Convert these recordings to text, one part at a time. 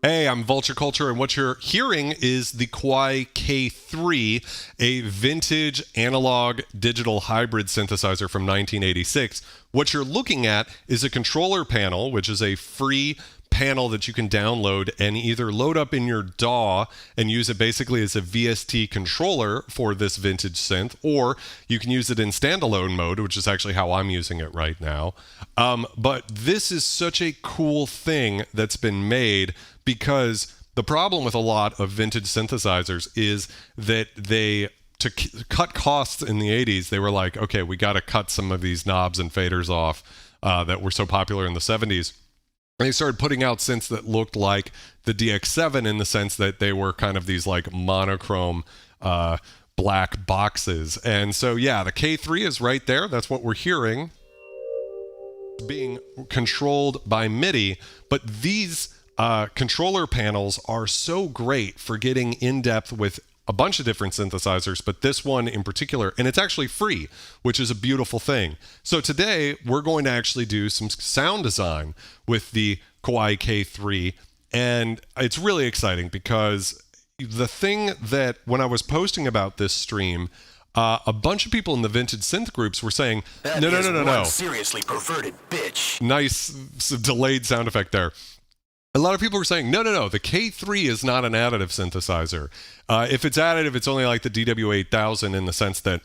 Hey, I'm Vulture Culture, and what you're hearing is the Kawai K3, a vintage analog digital hybrid synthesizer from 1986. What you're looking at is a controller panel, which is a free panel that you can download and either load up in your DAW and use it basically as a VST controller for this vintage synth, or you can use it in standalone mode, which is actually how I'm using it right now. But this is such a cool thing that's been made, because the problem with a lot of vintage synthesizers is that to cut costs in the 80s, they were like, okay, we got to cut some of these knobs and faders off that were so popular in the 70s. And they started putting out synths that looked like the DX7 in the sense that they were kind of these like monochrome black boxes. And so, yeah, the K3 is right there. That's what we're hearing, being controlled by MIDI. But these controller panels are so great for getting in depth with a bunch of different synthesizers, but this one in particular, and it's actually free, which is a beautiful thing. So today we're going to actually do some sound design with the Kawai K3, and it's really exciting because the thing that when I was posting about this stream, a bunch of people in the vintage synth groups were saying, no. Seriously perverted bitch. Nice delayed sound effect there. A lot of people were saying, no, the K3 is not an additive synthesizer. If it's additive, it's only like the DW8000 in the sense that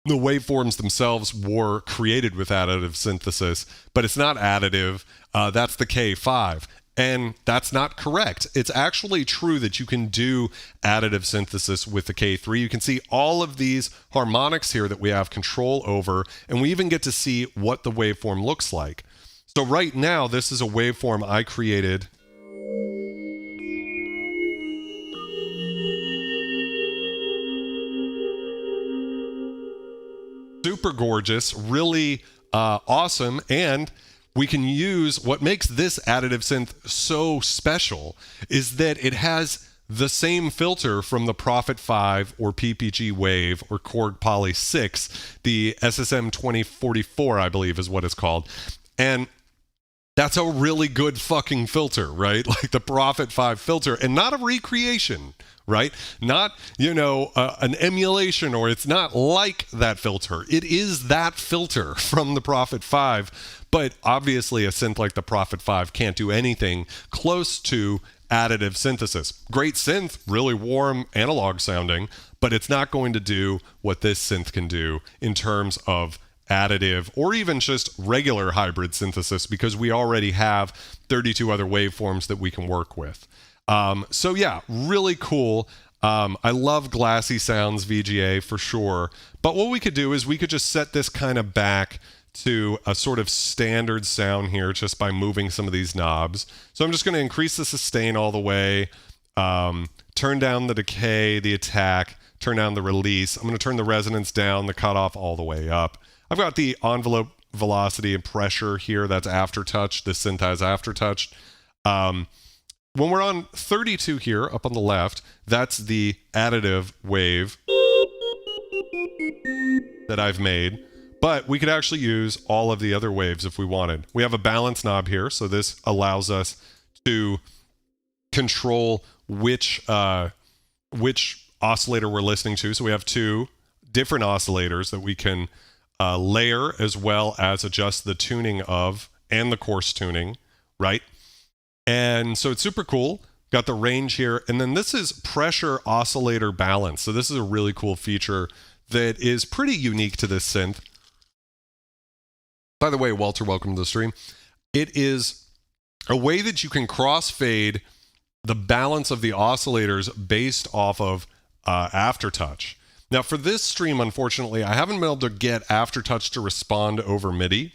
the waveforms themselves were created with additive synthesis, but it's not additive. That's the K5. And that's not correct. It's actually true that you can do additive synthesis with the K3. You can see all of these harmonics here that we have control over, and we even get to see what the waveform looks like. So right now, this is a waveform I created. Super gorgeous, really awesome, and we can use what makes this additive synth so special is that it has the same filter from the Prophet 5 or PPG Wave or Korg Poly 6, the SSM 2044, I believe is what it's called. And that's a really good fucking filter, right? Like the Prophet 5 filter, and not a recreation, right? Not, an emulation, or it's not like that filter. It is that filter from the Prophet 5, but obviously a synth like the Prophet 5 can't do anything close to additive synthesis. Great synth, really warm analog sounding, but it's not going to do what this synth can do in terms of additive or even just regular hybrid synthesis, because we already have 32 other waveforms that we can work with. So yeah, really cool. I love glassy sounds VGA for sure, but what we could do is we could just set this kind of back to a sort of standard sound here just by moving some of these knobs. So I'm just going to increase the sustain all the way, turn down the decay, the attack, turn down the release. I'm going to turn the resonance down, the cutoff all the way up. I've got the envelope velocity and pressure here. That's aftertouch. This synth has aftertouch. When we're on 32 here, up on the left, that's the additive wave that I've made. But we could actually use all of the other waves if we wanted. We have a balance knob here, so this allows us to control which oscillator we're listening to. So we have two different oscillators that we can layer, as well as adjust the tuning of and the coarse tuning, right? And so it's super cool. Got the range here, and then this is pressure oscillator balance. So this is a really cool feature that is pretty unique to this synth. By the way, Walter, welcome to the stream. It is a way that you can crossfade the balance of the oscillators based off of aftertouch. Now, for this stream, unfortunately, I haven't been able to get aftertouch to respond over MIDI.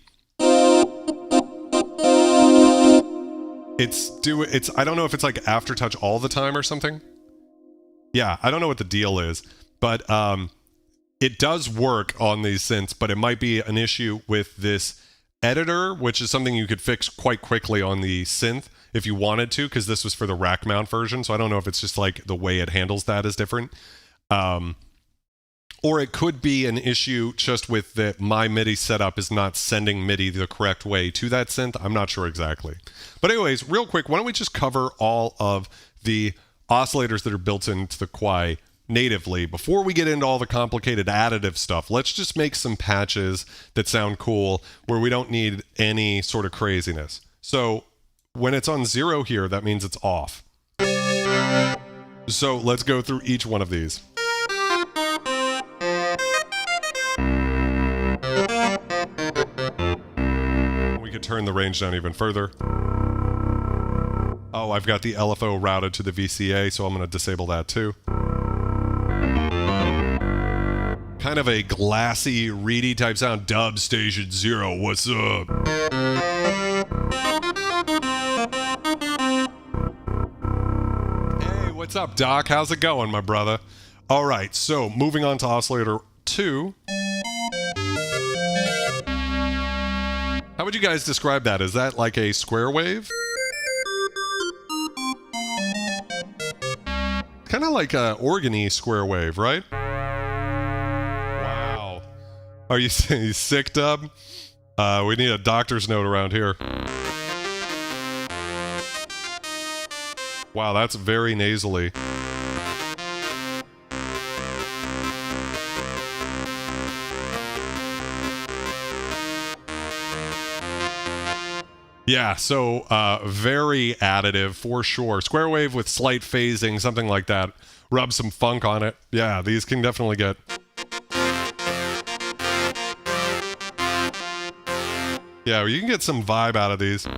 I don't know if it's like aftertouch all the time or something. Yeah, I don't know what the deal is, but it does work on these synths, but it might be an issue with this editor, which is something you could fix quite quickly on the synth if you wanted to, because this was for the rack mount version. So I don't know if it's just like the way it handles that is different. Or it could be an issue just with that my MIDI setup is not sending MIDI the correct way to that synth. I'm not sure exactly. But anyways, real quick, why don't we just cover all of the oscillators that are built into the Kawai natively before we get into all the complicated additive stuff. Let's just make some patches that sound cool where we don't need any sort of craziness. So when it's on 0 here, that means it's off. So let's go through each one of these. We could turn the range down even further. Oh, I've got the LFO routed to the VCA, so I'm going to disable that too. Kind of a glassy, reedy type sound. Dub Station 0, what's up? Hey, what's up, Doc? How's it going, my brother? All right, so moving on to oscillator 2. How would you guys describe that? Is that like a square wave? Kind of like a organy square wave, right? Wow. Are you sick, Dub? We need a doctor's note around here. Wow, that's very nasally. Yeah, so very additive for sure. Square wave with slight phasing, something like that. Rub some funk on it. Yeah, these can definitely get... Yeah, you can get some vibe out of these. You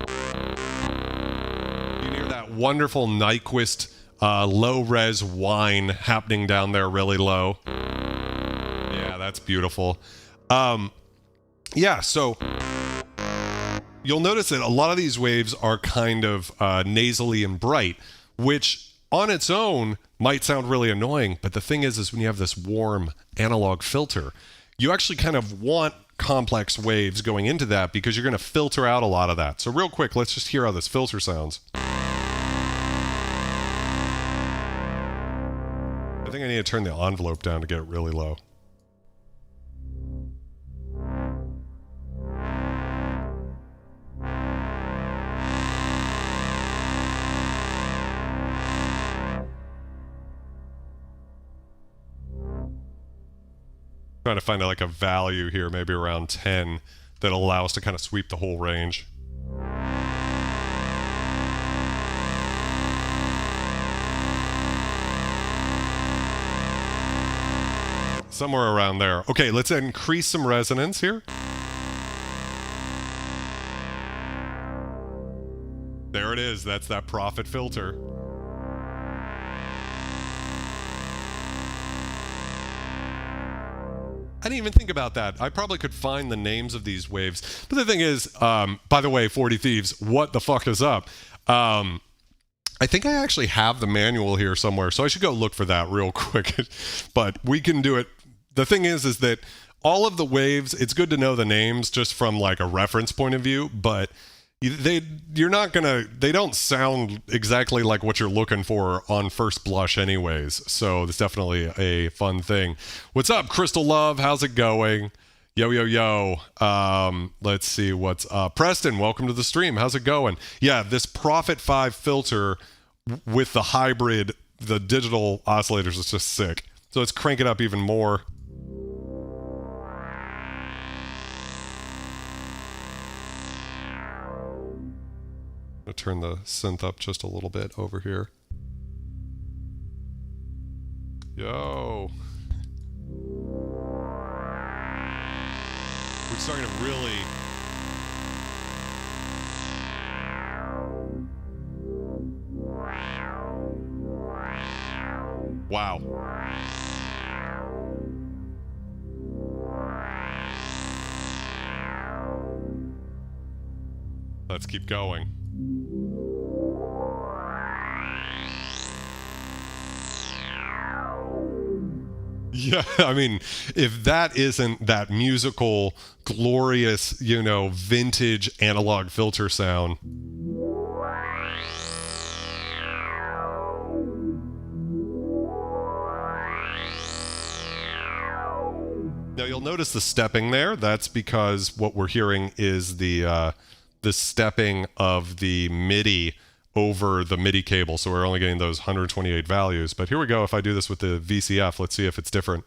can hear that wonderful Nyquist low-res whine happening down there really low. Yeah, that's beautiful. Yeah, so... You'll notice that a lot of these waves are kind of nasally and bright, which on its own might sound really annoying, but the thing is when you have this warm analog filter, you actually kind of want complex waves going into that because you're going to filter out a lot of that. So real quick, let's just hear how this filter sounds. I think I need to turn the envelope down to get it really low. Trying to find like a value here, maybe around 10, that'll allow us to kind of sweep the whole range. Somewhere around there. Okay, let's increase some resonance here. There it is. That's that profit filter. I didn't even think about that. I probably could find the names of these waves. But the thing is, by the way, 40 Thieves, what the fuck is up? I think I actually have the manual here somewhere, so I should go look for that real quick. But we can do it. The thing is that all of the waves, it's good to know the names just from like a reference point of view, but they don't sound exactly like what you're looking for on first blush anyways. So it's definitely a fun thing. What's up, Crystal Love? How's it going? Yo, yo, yo. Let's see what's up. Preston, welcome to the stream. How's it going? Yeah, this Prophet 5 filter with the hybrid, the digital oscillators is just sick. So let's crank it up even more. I'm gonna turn the synth up just a little bit over here. Yo. We're starting to really... Wow. Let's keep going. Yeah, I mean, if that isn't that musical, glorious, you know, vintage analog filter sound. Now you'll notice the stepping there. That's because what we're hearing is the stepping of the MIDI over the MIDI cable. So we're only getting those 128 values. But here we go. If I do this with the VCF, let's see if it's different.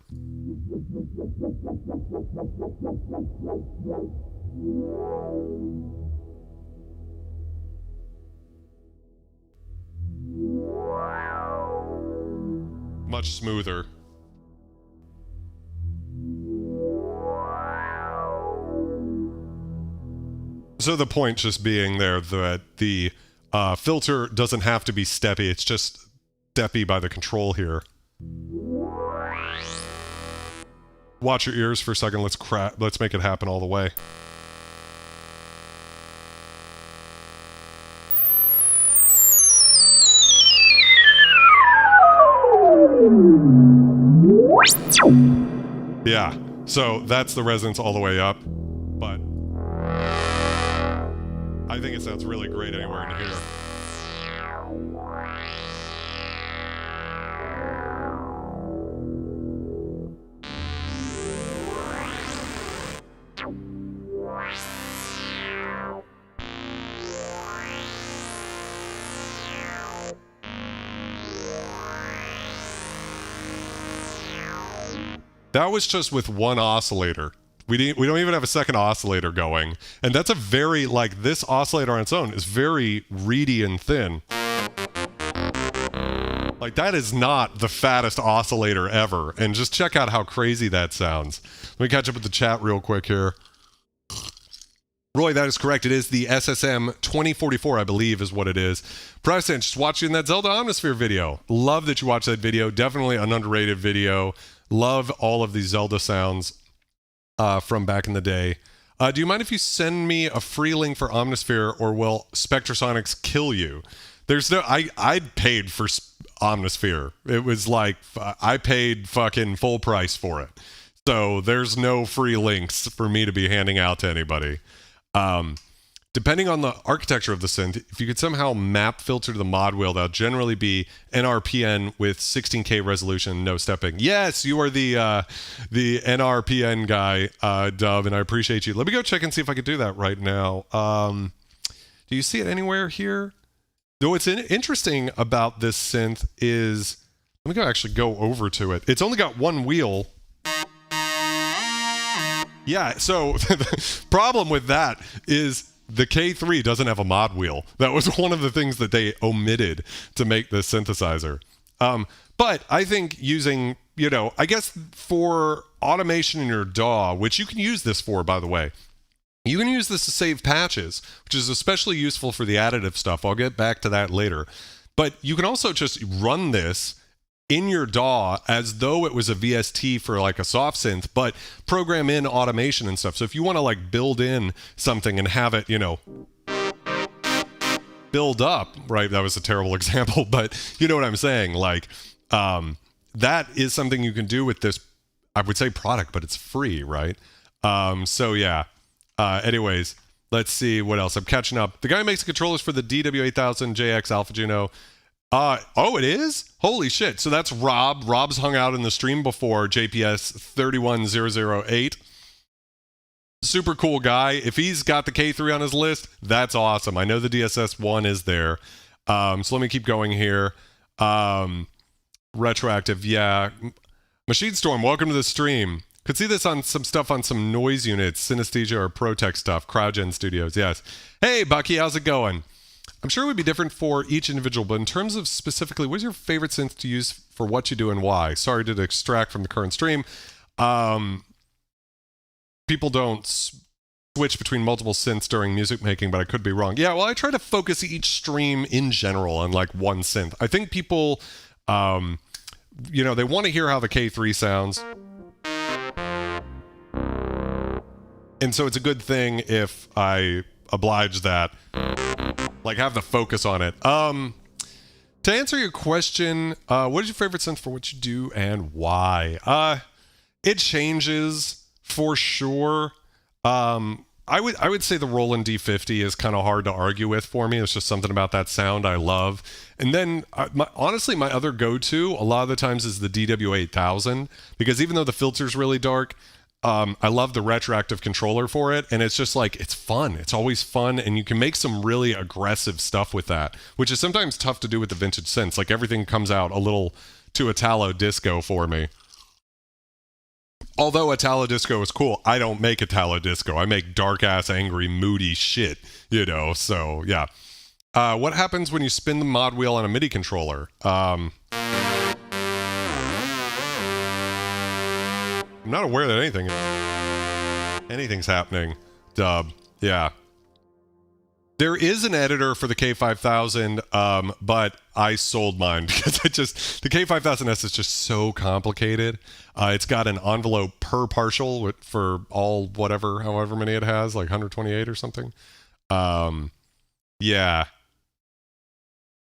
Much smoother. So the point just being there that the filter doesn't have to be steppy. It's just steppy by the control here. Watch your ears for a second. Let's make it happen all the way. Yeah, so that's the resonance all the way up, but I think it sounds really great anywhere in here. That was just with one oscillator. We don't even have a second oscillator going. And that's a very, like, this oscillator on its own is very reedy and thin. Like, that is not the fattest oscillator ever. And just check out how crazy that sounds. Let me catch up with the chat real quick here. Roy, that is correct. It is the SSM 2044, I believe, is what it is. Protestant, just watching that Zelda Omnisphere video. Love that you watched that video. Definitely an underrated video. Love all of these Zelda sounds from back in the day. Do you mind if you send me a free link for Omnisphere, or will Spectrasonics kill you? There's no... I paid for Omnisphere. It was like... I paid fucking full price for it. So there's no free links for me to be handing out to anybody. Depending on the architecture of the synth, if you could somehow map filter to the mod wheel, that'll generally be NRPN with 16K resolution, no stepping. Yes, you are the NRPN guy, Dove, and I appreciate you. Let me go check and see if I can do that right now. Do you see it anywhere here? Though what's interesting about this synth is, let me actually go over to it. It's only got one wheel. Yeah, so the problem with that is the K3 doesn't have a mod wheel. That was one of the things that they omitted to make this synthesizer. But I think using, I guess for automation in your DAW, which you can use this for, by the way, you can use this to save patches, which is especially useful for the additive stuff. I'll get back to that later. But you can also just run this in your DAW as though it was a VST for like a soft synth, but program in automation and stuff. So if you want to like build in something and have it, build up, right? That was a terrible example, but you know what I'm saying? Like, that is something you can do with this, I would say product, but it's free, right? So yeah. Anyways, let's see what else. I'm catching up. The guy who makes the controllers for the DW8000 JX Alpha Juno. Oh, it is? Holy shit. So that's Rob. Rob's hung out in the stream before, JPS 31008. Super cool guy. If he's got the K3 on his list, that's awesome. I know the DSS-1 is there. So let me keep going here. Retroactive, yeah. Machine Storm, welcome to the stream. Could see this on some stuff on some noise units, Synesthesia or Protec stuff, CryoGen Studios, yes. Hey, Bucky, how's it going? I'm sure it would be different for each individual, but in terms of specifically, what's your favorite synth to use for what you do and why? Sorry to extract from the current stream. People don't switch between multiple synths during music making, but I could be wrong. Yeah, well, I try to focus each stream in general on like one synth. I think people, they want to hear how the K3 sounds. And so it's a good thing if I oblige that. Like, have the focus on it. To answer your question, what is your favorite synth for what you do and why? It changes for sure. I would say the Roland D50 is kind of hard to argue with for me. It's just something about that sound I love. And then, honestly, my other go-to a lot of the times is the DW8000, because even though the filter's really dark, I love the retroactive controller for it, and it's just like, it's fun. It's always fun, and you can make some really aggressive stuff with that, which is sometimes tough to do with the vintage synths. Like, everything comes out a little too Italo disco for me. Although Italo disco is cool, I don't make Italo disco. I make dark ass, angry, moody shit, you know. So yeah. What happens when you spin the mod wheel on a MIDI controller? I'm not aware that anything's happening. Dub. Yeah. There is an editor for the K5000, but I sold mine because the K5000S is just so complicated. It's got an envelope per partial for all however many it has, like 128 or something. Yeah.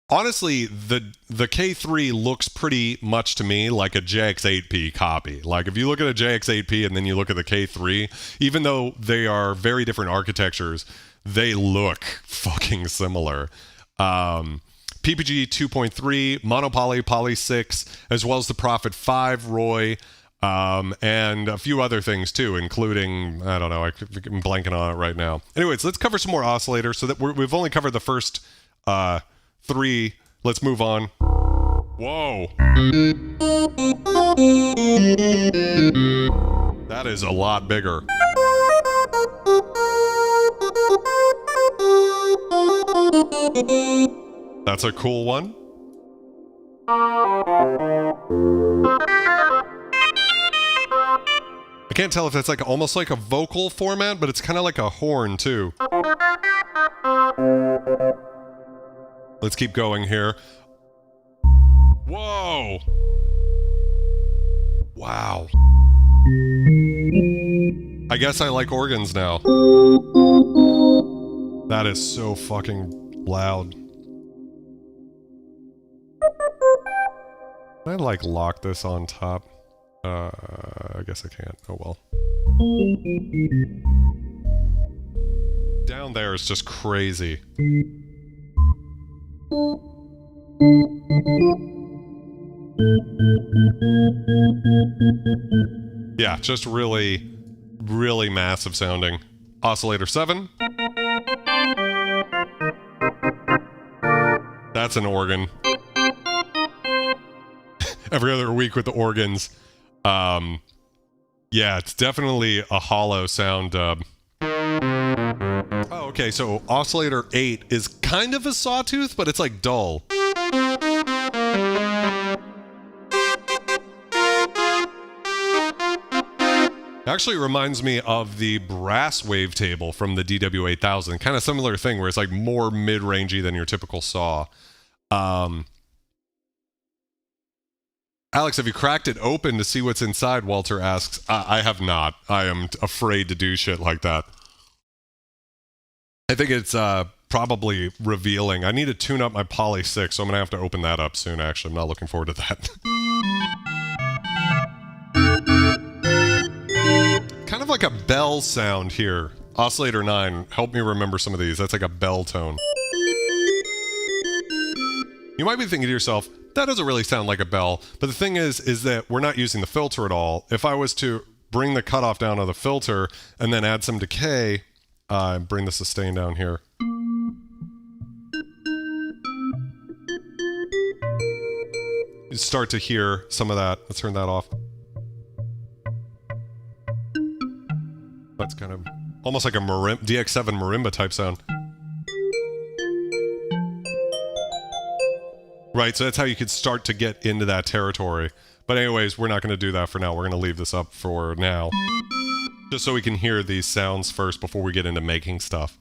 Honestly, the K3 looks pretty much to me like a JX8P copy. Like, if you look at a JX8P and then you look at the K3, even though they are very different architectures, they look fucking similar. PPG 2.3, Monopoly, Poly 6, as well as the Prophet 5 Roy, and a few other things too, including, I don't know, I'm blanking on it right now. Anyways, let's cover some more oscillators so that we've only covered the first 3. Let's move on. Whoa. That is a lot bigger. That's a cool one. I can't tell if that's like almost like a vocal format, but it's kind of like a horn too. Let's keep going here. Whoa! Wow. I guess I like organs now. That is so fucking loud. Can I like lock this on top? I guess I can't. Oh well. Down there is just crazy. Yeah, just really, really massive sounding. Oscillator 7. That's an organ. Every other week with the organs. Yeah, it's definitely a hollow sound dub. Oh, okay, so oscillator 8 is kind of a sawtooth, but it's like dull. Actually reminds me of the brass wavetable from the DW8000. Kind of similar thing where it's like more mid-rangey than your typical saw. Alex, have you cracked it open to see what's inside? Walter asks. I have not. I am afraid to do shit like that. I think it's probably revealing. I need to tune up my Poly 6, so I'm going to have to open that up soon, actually. I'm not looking forward to that. Kind of like a bell sound here. Oscillator 9, help me remember some of these. That's like a bell tone. You might be thinking to yourself, that doesn't really sound like a bell. But the thing is that we're not using the filter at all. If I was to bring the cutoff down of the filter and then add some decay, bring the sustain down here. You start to hear some of that. Let's turn that off. That's kind of almost like a DX7 marimba type sound. Right, so that's how you could start to get into that territory. But anyways, we're not going to do that for now. We're going to leave this up for now. Just so we can hear these sounds first before we get into making stuff.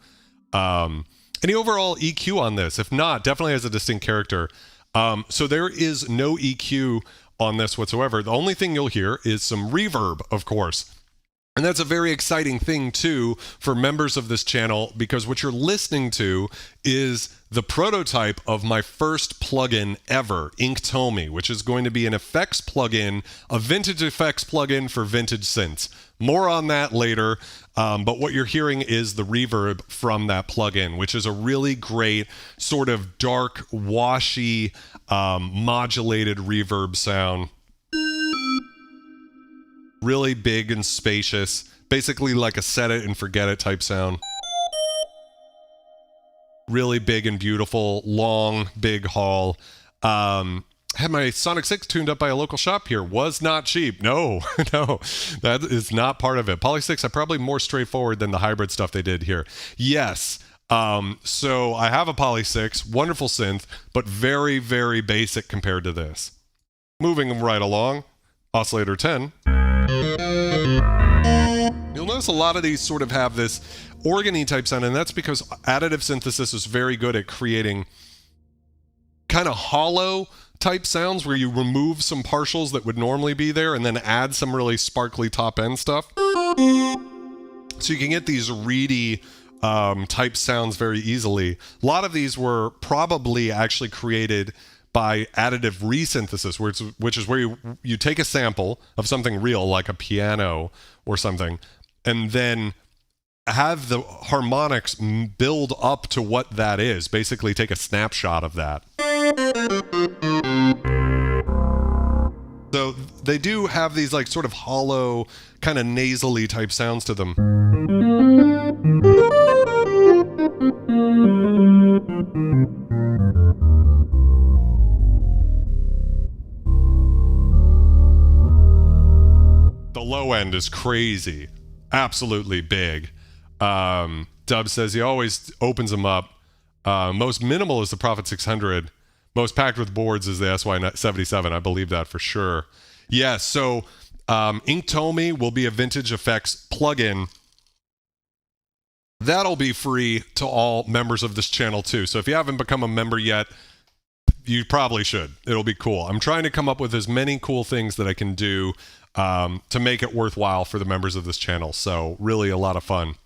Any overall EQ on this? If not, definitely has a distinct character. So there is no EQ on this whatsoever. The only thing you'll hear is some reverb, of course. And that's a very exciting thing, too, for members of this channel, because what you're listening to is the prototype of my first plugin ever, Inktomi, which is going to be an effects plugin, a vintage effects plugin for vintage synths. More on that later, but what you're hearing is the reverb from that plugin, which is a really great sort of dark, washy, modulated reverb sound. Really big and spacious. Basically like a set it and forget it type sound. Really big and beautiful, long, big haul. Had my Sonic 6 tuned up by a local shop here. Was not cheap. No, no, that is not part of it. Poly 6 are probably more straightforward than the hybrid stuff they did here. Yes. So I have a Poly 6, wonderful synth, but very, very basic compared to this. Moving right along, Oscillator 10. You'll notice a lot of these sort of have this organy type sound, and that's because additive synthesis is very good at creating kind of hollow type sounds where you remove some partials that would normally be there and then add some really sparkly top end stuff. So you can get these reedy type sounds very easily. A lot of these were probably actually created by additive resynthesis, which is where you take a sample of something real, like a piano or something, and then have the harmonics build up to what that is. Basically take a snapshot of that. So they do have these like sort of hollow, kind of nasally type sounds to them. The low end is crazy. Absolutely big. Dub says he always opens them up. Most minimal is the Prophet 600. Most packed with boards is the SY77. I believe that for sure. Yeah, so Inktomi will be a Vintage Effects plugin. That'll be free to all members of this channel too. So if you haven't become a member yet, you probably should. It'll be cool. I'm trying to come up with as many cool things that I can do to make it worthwhile for the members of this channel. So really a lot of fun.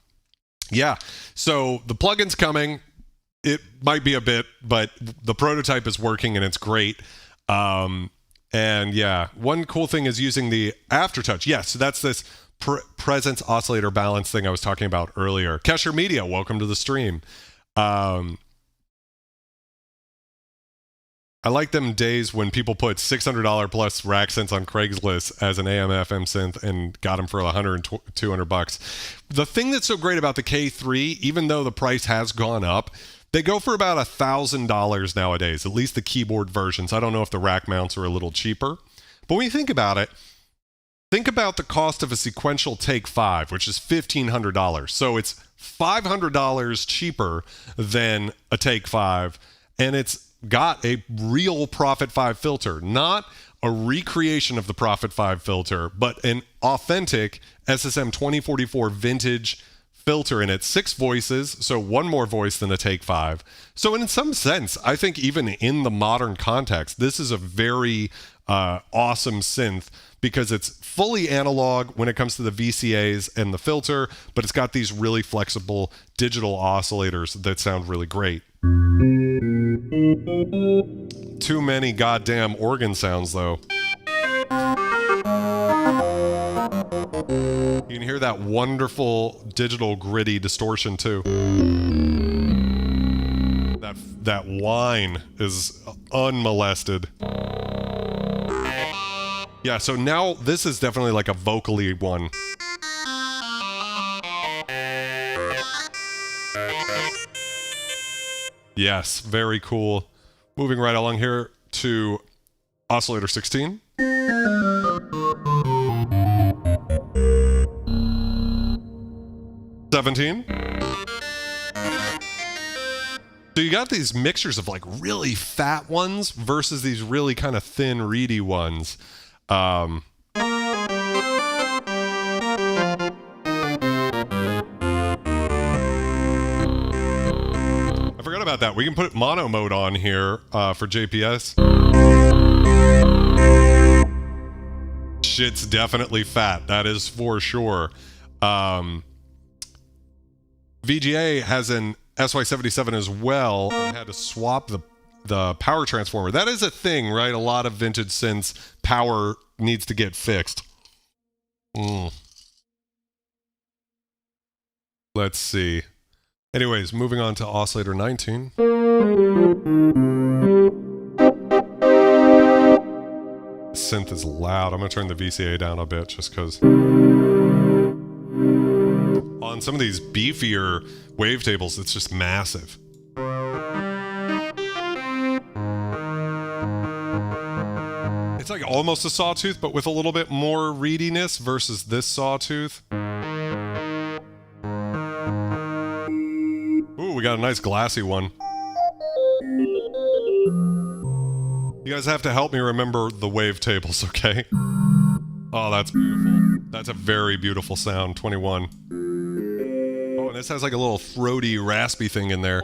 Yeah, so the plugin's coming. It might be a bit, but the prototype is working and it's great. And yeah, one cool thing is using the aftertouch. Yes, so that's this presence oscillator balance thing I was talking about earlier. Kesher Media, welcome to the stream. I like them days when people put $600 plus rack synths on Craigslist as an AM/FM synth and got them for $100 and $200. The thing that's so great about the K3, even though the price has gone up, they go for about $1,000 nowadays, at least the keyboard versions. I don't know if the rack mounts are a little cheaper. But when you think about it, think about the cost of a sequential Take 5, which is $1,500. So it's $500 cheaper than a Take 5, and it's got a real Prophet 5 filter, not a recreation of the Prophet 5 filter, but an authentic SSM 2044 vintage filter in it. 6 voices, so one more voice than a Take 5. So in some sense, I think even in the modern context, this is a very awesome synth because it's fully analog when it comes to the VCAs and the filter, but it's got these really flexible digital oscillators that sound really great. Too many goddamn organ sounds, though. You can hear that wonderful digital gritty distortion, too. That whine is unmolested. Yeah, so now this is definitely like a vocally one. Yes, very cool. Moving right along here to Oscillator 16. So you got these mixtures of like really fat ones versus these really kind of thin, reedy ones. I forgot about that. We can put mono mode on here for JPS. Shit's definitely fat. That is for sure. VGA has an SY77 as well and had to swap the power transformer. That is a thing, right? A lot of vintage synths, power needs to get fixed. Let's see. Anyways, moving on to Oscillator 19. synth is loud. I'm gonna turn the VCA down a bit just because on some of these beefier wavetables, it's just massive. It's like almost a sawtooth, but with a little bit more reediness versus this sawtooth. Ooh, we got a nice glassy one. You guys have to help me remember the wavetables, okay? Oh, that's beautiful. That's a very beautiful sound, 21. Oh, and this has like a little throaty, raspy thing in there.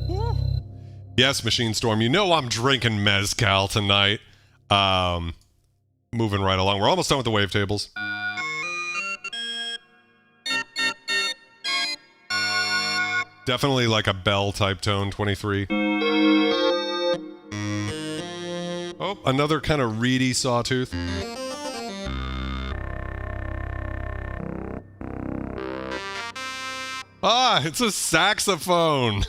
Woo. Yes, Machine Storm, you know I'm drinking mezcal tonight. Moving right along. We're almost done with the wavetables. Definitely like a bell type tone, 23. Oh, another kind of reedy sawtooth. Ah, it's a saxophone.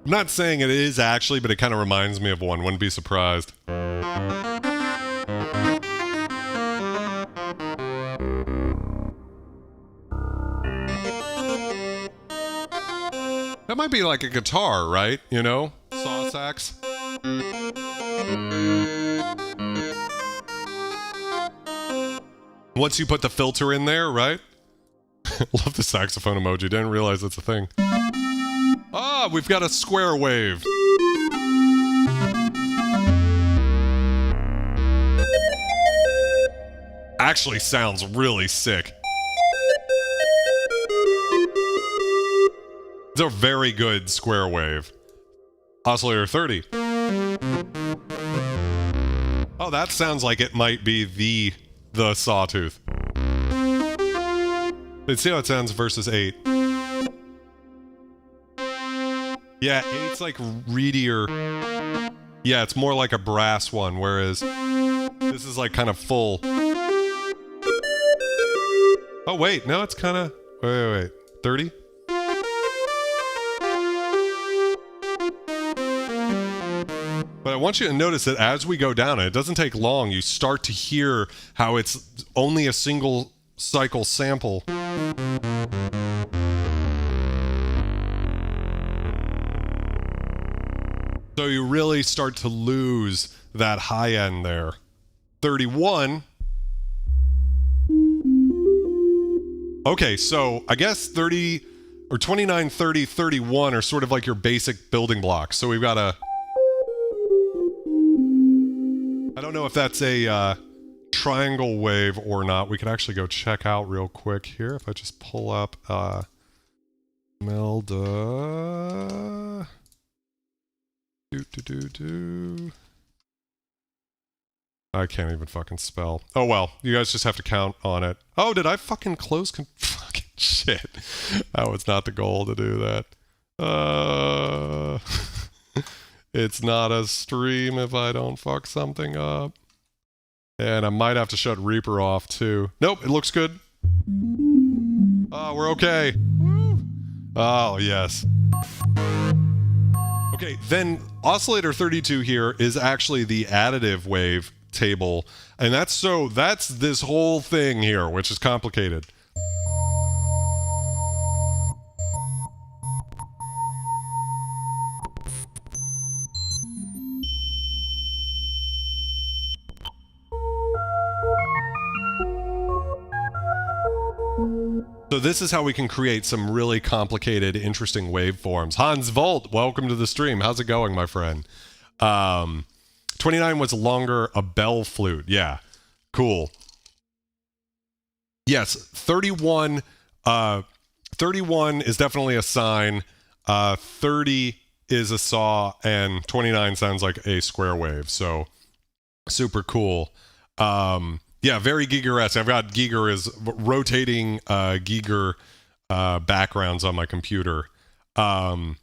I'm not saying it is actually, but it kind of reminds me of one. Wouldn't be surprised. That might be like a guitar, right? You know? Saw sax. Once you put the filter in there, right? Love the saxophone emoji. Didn't realize it's a thing. Ah, we've got a square wave. Actually sounds really sick. It's a very good square wave. Oscillator 30. Oh, that sounds like it might be the sawtooth. Let's see how it sounds versus 8. Yeah, 8's like reedier. Yeah, it's more like a brass one, whereas this is like kind of full. Oh, wait, no, it's kind of... Wait. 30? But I want you to notice that as we go down, it doesn't take long, you start to hear how it's only a single cycle sample. So you really start to lose that high end there. 31. Okay, so I guess 30 or 29, 30, 31 are sort of like your basic building blocks. So we've got a... I don't know if that's a triangle wave or not. We could actually go check out real quick here. If I just pull up Melda. I can't even fucking spell. Oh well, you guys just have to count on it. Oh, did I fucking close? Fucking shit. That was not the goal to do that. It's not a stream if I don't fuck something up. And I might have to shut Reaper off too. Nope, it looks good. Oh, we're okay. Oh, yes. Okay, then Oscillator 32 here is actually the additive wave table. And that's this whole thing here, which is complicated. So this is how we can create some really complicated, interesting waveforms. Hans Volt, welcome to the stream. How's it going, my friend? 29 was longer, a bell flute. Yeah, cool. Yes, 31. 31 is definitely a sine. 30 is a saw, and 29 sounds like a square wave. So super cool. Yeah, very Giger-esque. I've got Giger is rotating Giger backgrounds on my computer. I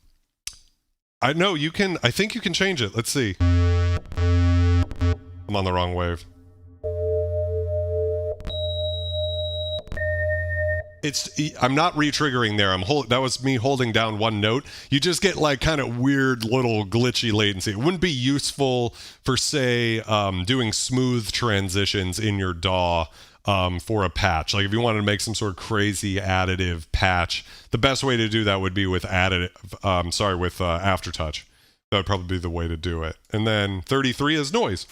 know you can. I think you can change it. Let's see. I'm on the wrong wave. I'm not re-triggering there. That was me holding down one note. You just get like kind of weird little glitchy latency. It wouldn't be useful for, say, doing smooth transitions in your DAW for a patch. Like if you wanted to make some sort of crazy additive patch, the best way to do that would be with Aftertouch. That would probably be the way to do it. And then 33 is noise.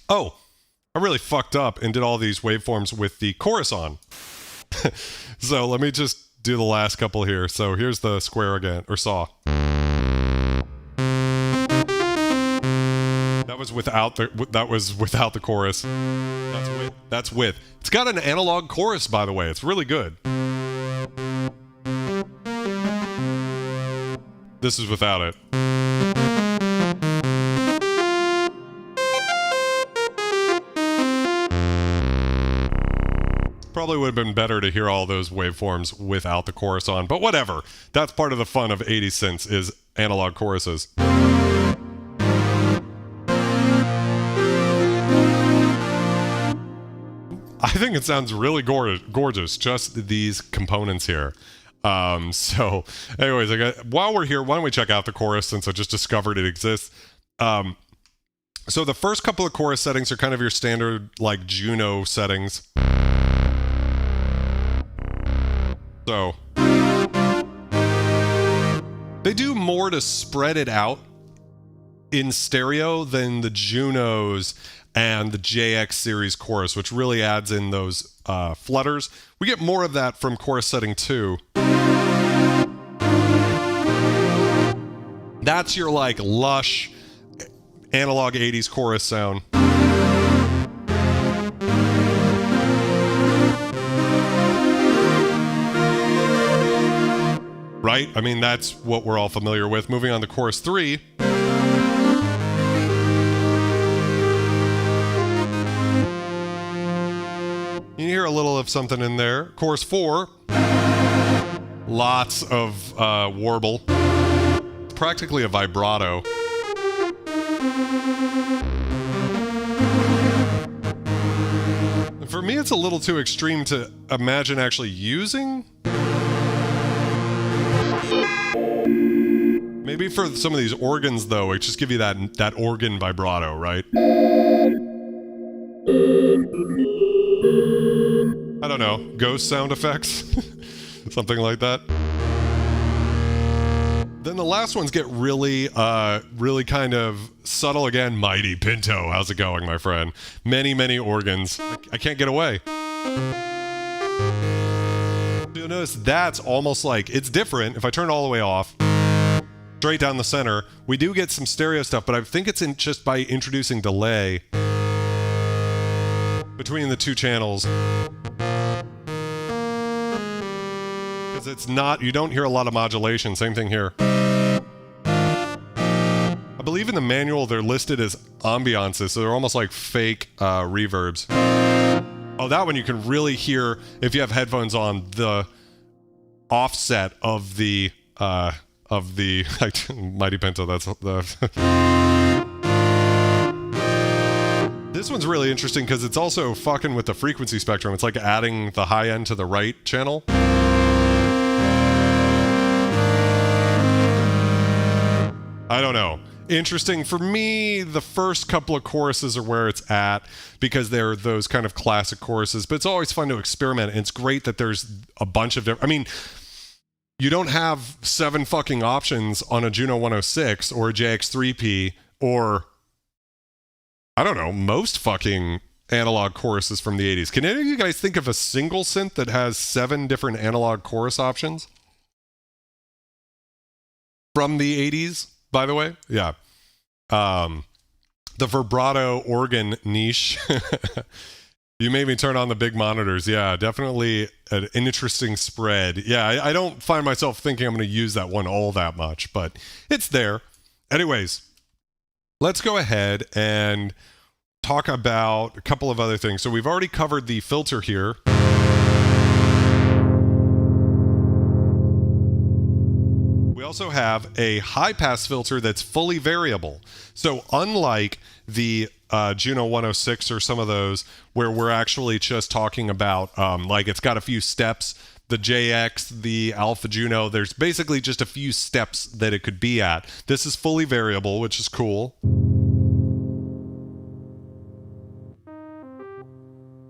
Oh, I really fucked up and did all these waveforms with the chorus on. So let me just do the last couple here. So here's the square again, or saw. That was without the chorus. That's with. It's got an analog chorus, by the way. It's really good. This is without it. Probably would have been better to hear all those waveforms without the chorus on, but whatever. That's part of the fun of 80s synths is analog choruses. I think it sounds really gorgeous, just these components here. So anyways, while we're here, why don't we check out the chorus since I just discovered it exists. So the first couple of chorus settings are kind of your standard like Juno settings. So they do more to spread it out in stereo than the Junos and the JX series chorus, which really adds in those flutters. We get more of that from chorus setting 2. That's your like lush analog 80s chorus sound. Right? I mean, that's what we're all familiar with. Moving on to chorus 3. You hear a little of something in there. Chorus 4. Lots of warble. It's practically a vibrato. For me, it's a little too extreme to imagine actually using. Maybe for some of these organs, though, it just give you that organ vibrato, right? I don't know, ghost sound effects? Something like that. Then the last ones get really kind of subtle again. Mighty Pinto, how's it going, my friend? Many, many organs. I can't get away. You'll notice that's almost like, it's different. If I turn it all the way off, straight down the center, we do get some stereo stuff, but I think it's just by introducing delay between the two channels. Because it's not, you don't hear a lot of modulation. Same thing here. I believe in the manual they're listed as ambiances, so they're almost like fake reverbs. Oh, that one you can really hear if you have headphones on, the offset of the Mighty Pinto. That's the This one's really interesting because it's also fucking with the frequency spectrum. It's like adding the high end to the right channel. I don't know. Interesting. For me, the first couple of choruses are where it's at because they're those kind of classic choruses, but it's always fun to experiment. And it's great that there's a bunch of different, I mean, you don't have 7 fucking options on a Juno 106 or a JX3P or, I don't know, most fucking analog choruses from the 80s. Can any of you guys think of a single synth that has 7 different analog chorus options? From the 80s, by the way? Yeah. The vibrato organ niche. You made me turn on the big monitors. Yeah, definitely an interesting spread. Yeah, I don't find myself thinking I'm going to use that one all that much, but it's there. Anyways, let's go ahead and talk about a couple of other things. So we've already covered the filter here. We also have a high-pass filter that's fully variable. So unlike the Juno 106 or some of those where we're actually just talking about like it's got a few steps. The JX, the Alpha Juno, there's basically just a few steps that it could be at. This is fully variable, which is cool.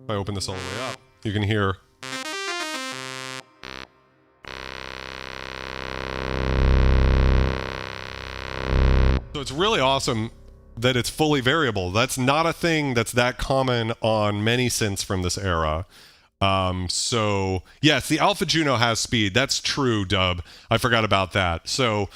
If I open this all the way up, you can hear. So it's really awesome that it's fully variable. That's not a thing that's that common on many synths from this era. So yes, the Alpha Juno has speed. That's true, Dub. I forgot about that. So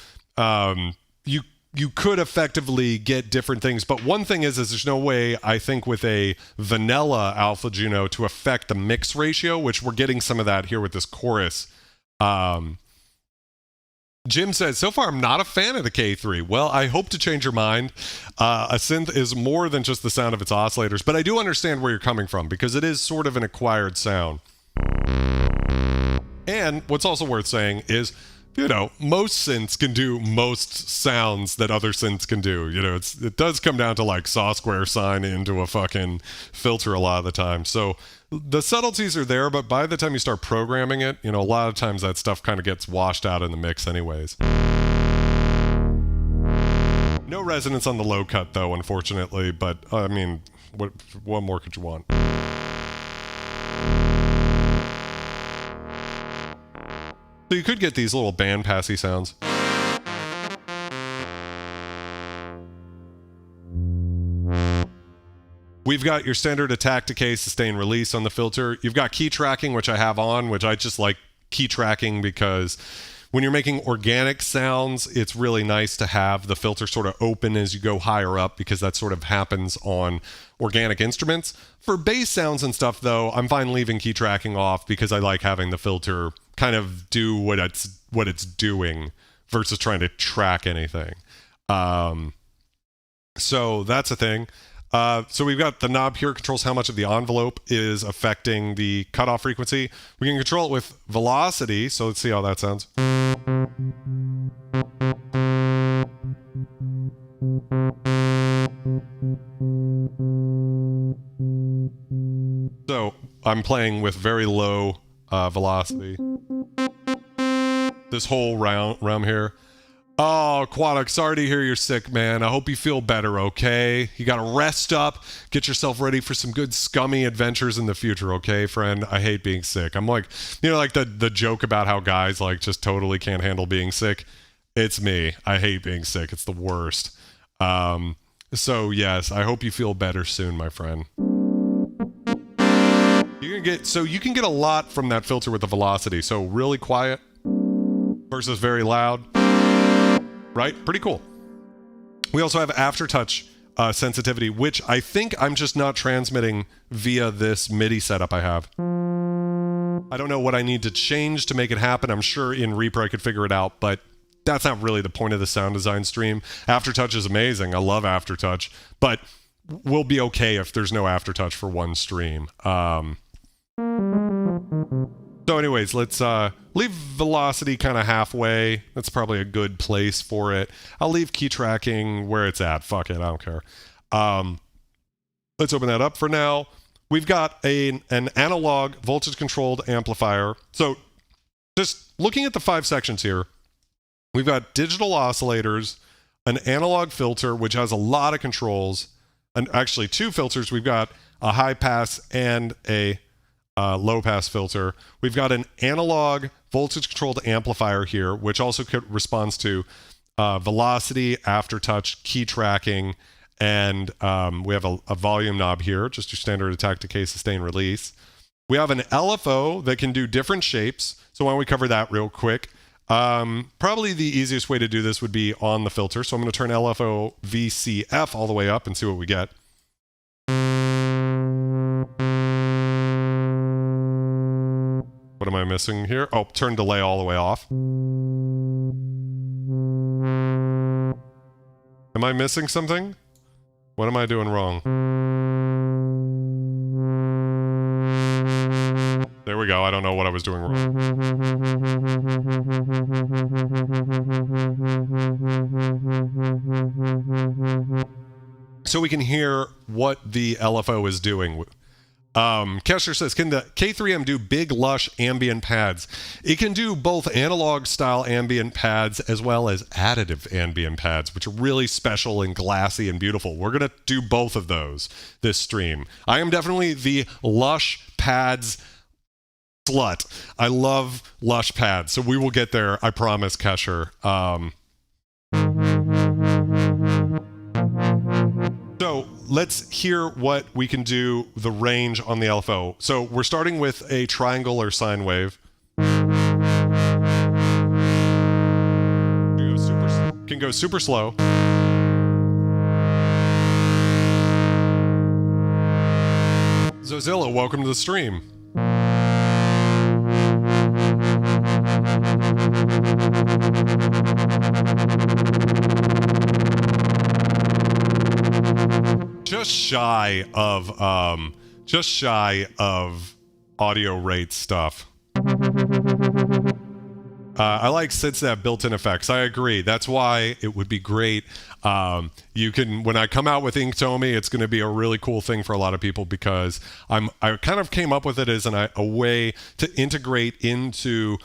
you could effectively get different things, but one thing is there's no way, I think, with a vanilla Alpha Juno to affect the mix ratio, which we're getting some of that here with this chorus. Jim says, so far I'm not a fan of the K3. Well, I hope to change your mind. A synth is more than just the sound of its oscillators, but I do understand where you're coming from because it is sort of an acquired sound. And what's also worth saying is, you know, most synths can do most sounds that other synths can do. You know, it does come down to like saw square sine into a fucking filter a lot of the time. So the subtleties are there, but by the time you start programming it, you know, a lot of times that stuff kind of gets washed out in the mix anyways. No resonance on the low cut though, unfortunately, but I mean, what more could you want? So you could get these little bandpassy sounds. We've got your standard attack, decay, sustain, release on the filter. You've got key tracking, which I have on, which I just like key tracking because when you're making organic sounds, it's really nice to have the filter sort of open as you go higher up because that sort of happens on organic instruments. For bass sounds and stuff, though, I'm fine leaving key tracking off because I like having the filter kind of do what it's doing versus trying to track anything. So that's a thing. So we've got the knob here controls how much of the envelope is affecting the cutoff frequency. We can control it with velocity. So let's see how that sounds. So I'm playing with very low velocity. This whole realm here. Oh, Quadic, sorry to hear you're sick, man. I hope you feel better, okay? You gotta rest up, get yourself ready for some good scummy adventures in the future, okay, friend? I hate being sick. I'm like, you know, like the joke about how guys like just totally can't handle being sick. It's me. I hate being sick. It's the worst. So yes, I hope you feel better soon, my friend. You can get a lot from that filter with the velocity. So really quiet versus very loud. Right? Pretty cool. We also have aftertouch sensitivity, which I think I'm just not transmitting via this MIDI setup I have. I don't know what I need to change to make it happen. I'm sure in Reaper I could figure it out, but that's not really the point of the sound design stream. Aftertouch is amazing. I love aftertouch, but we'll be okay if there's no aftertouch for one stream. So anyways, let's leave velocity kind of halfway. That's probably a good place for it. I'll leave key tracking where it's at. Fuck it, I don't care. Let's open that up for now. We've got an analog voltage-controlled amplifier. So just looking at the 5 sections here, we've got digital oscillators, an analog filter, which has a lot of controls, and actually 2 filters. We've got a high-pass and a low-pass filter. We've got an analog voltage-controlled amplifier here, which also responds to velocity, aftertouch, key tracking, and we have a volume knob here, just your standard attack, decay, sustain, release. We have an LFO that can do different shapes, so why don't we cover that real quick. Probably the easiest way to do this would be on the filter, so I'm going to turn LFO VCF all the way up and see what we get. What am I missing here? Oh, turn delay all the way off. Am I missing something? What am I doing wrong? There we go. I don't know what I was doing wrong. so we can hear what the LFO is doing. Kesher says, can the K3M do big, lush ambient pads? It can do both analog style ambient pads as well as additive ambient pads, which are really special and glassy and beautiful. We're going to do both of those this stream. I am definitely the lush pads slut. I love lush pads, so we will get there, I promise, Kesher. So let's hear what we can do the range on the LFO. So we're starting with a triangle or sine wave. Can go super slow. Zozilla, welcome to the stream. Just shy of audio rate stuff. I like synths that have built-in effects. I agree. That's why it would be great. You can, when I come out with Inktomi, it's going to be a really cool thing for a lot of people because I kind of came up with it as a way to integrate into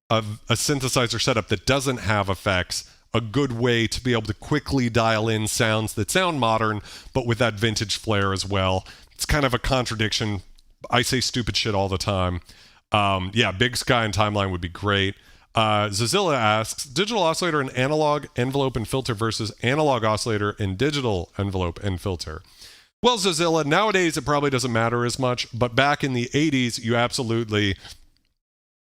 a synthesizer setup that doesn't have effects. A good way to be able to quickly dial in sounds that sound modern, but with that vintage flair as well. It's kind of a contradiction. I say stupid shit all the time. Yeah, Big Sky and Timeline would be great. Zazilla asks, digital oscillator and analog envelope and filter versus analog oscillator and digital envelope and filter. Well, Zazilla, nowadays it probably doesn't matter as much, but back in the 80s, you absolutely...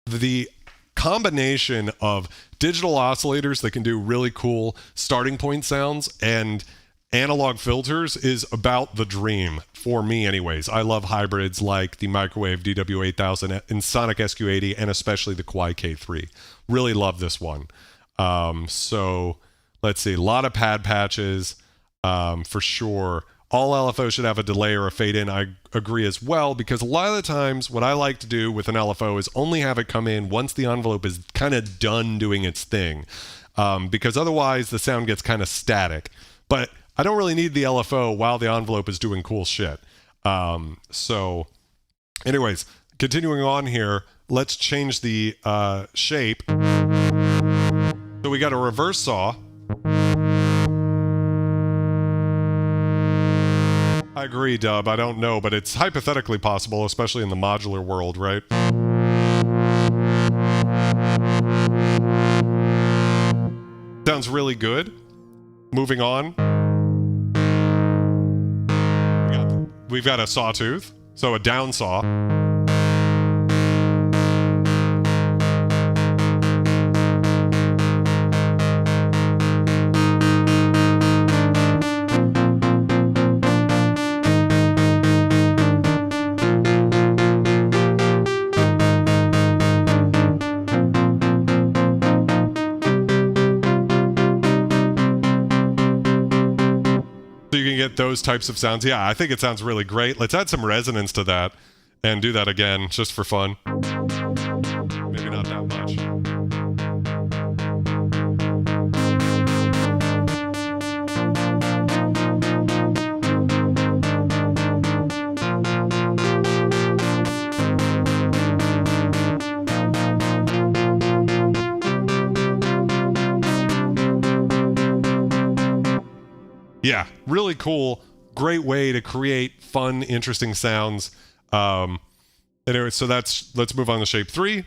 The combination of digital oscillators that can do really cool starting point sounds and analog filters is about the dream for me anyways. I love hybrids like the Microwave DW8000 and Sonic SQ80 and especially the Kawai K3. Really love this one. So let's see, a lot of pad patches for sure. All LFOs should have a delay or a fade in. I agree as well, because a lot of the times what I like to do with an LFO is only have it come in once the envelope is kind of done doing its thing, because otherwise the sound gets kind of static. But I don't really need the LFO while the envelope is doing cool shit. So anyways, continuing on here, let's change the shape. So we got a reverse saw. I agree, Dub. I don't know, but it's hypothetically possible, especially in the modular world, right? Sounds really good. Moving on. We've got a sawtooth, so a down saw. Those types of sounds. Yeah, I think it sounds really great. Let's add some resonance to that and do that again just for fun. Maybe not that much. Yeah, really cool. Great way to create fun, interesting sounds. Anyway, so let's move on to shape 3.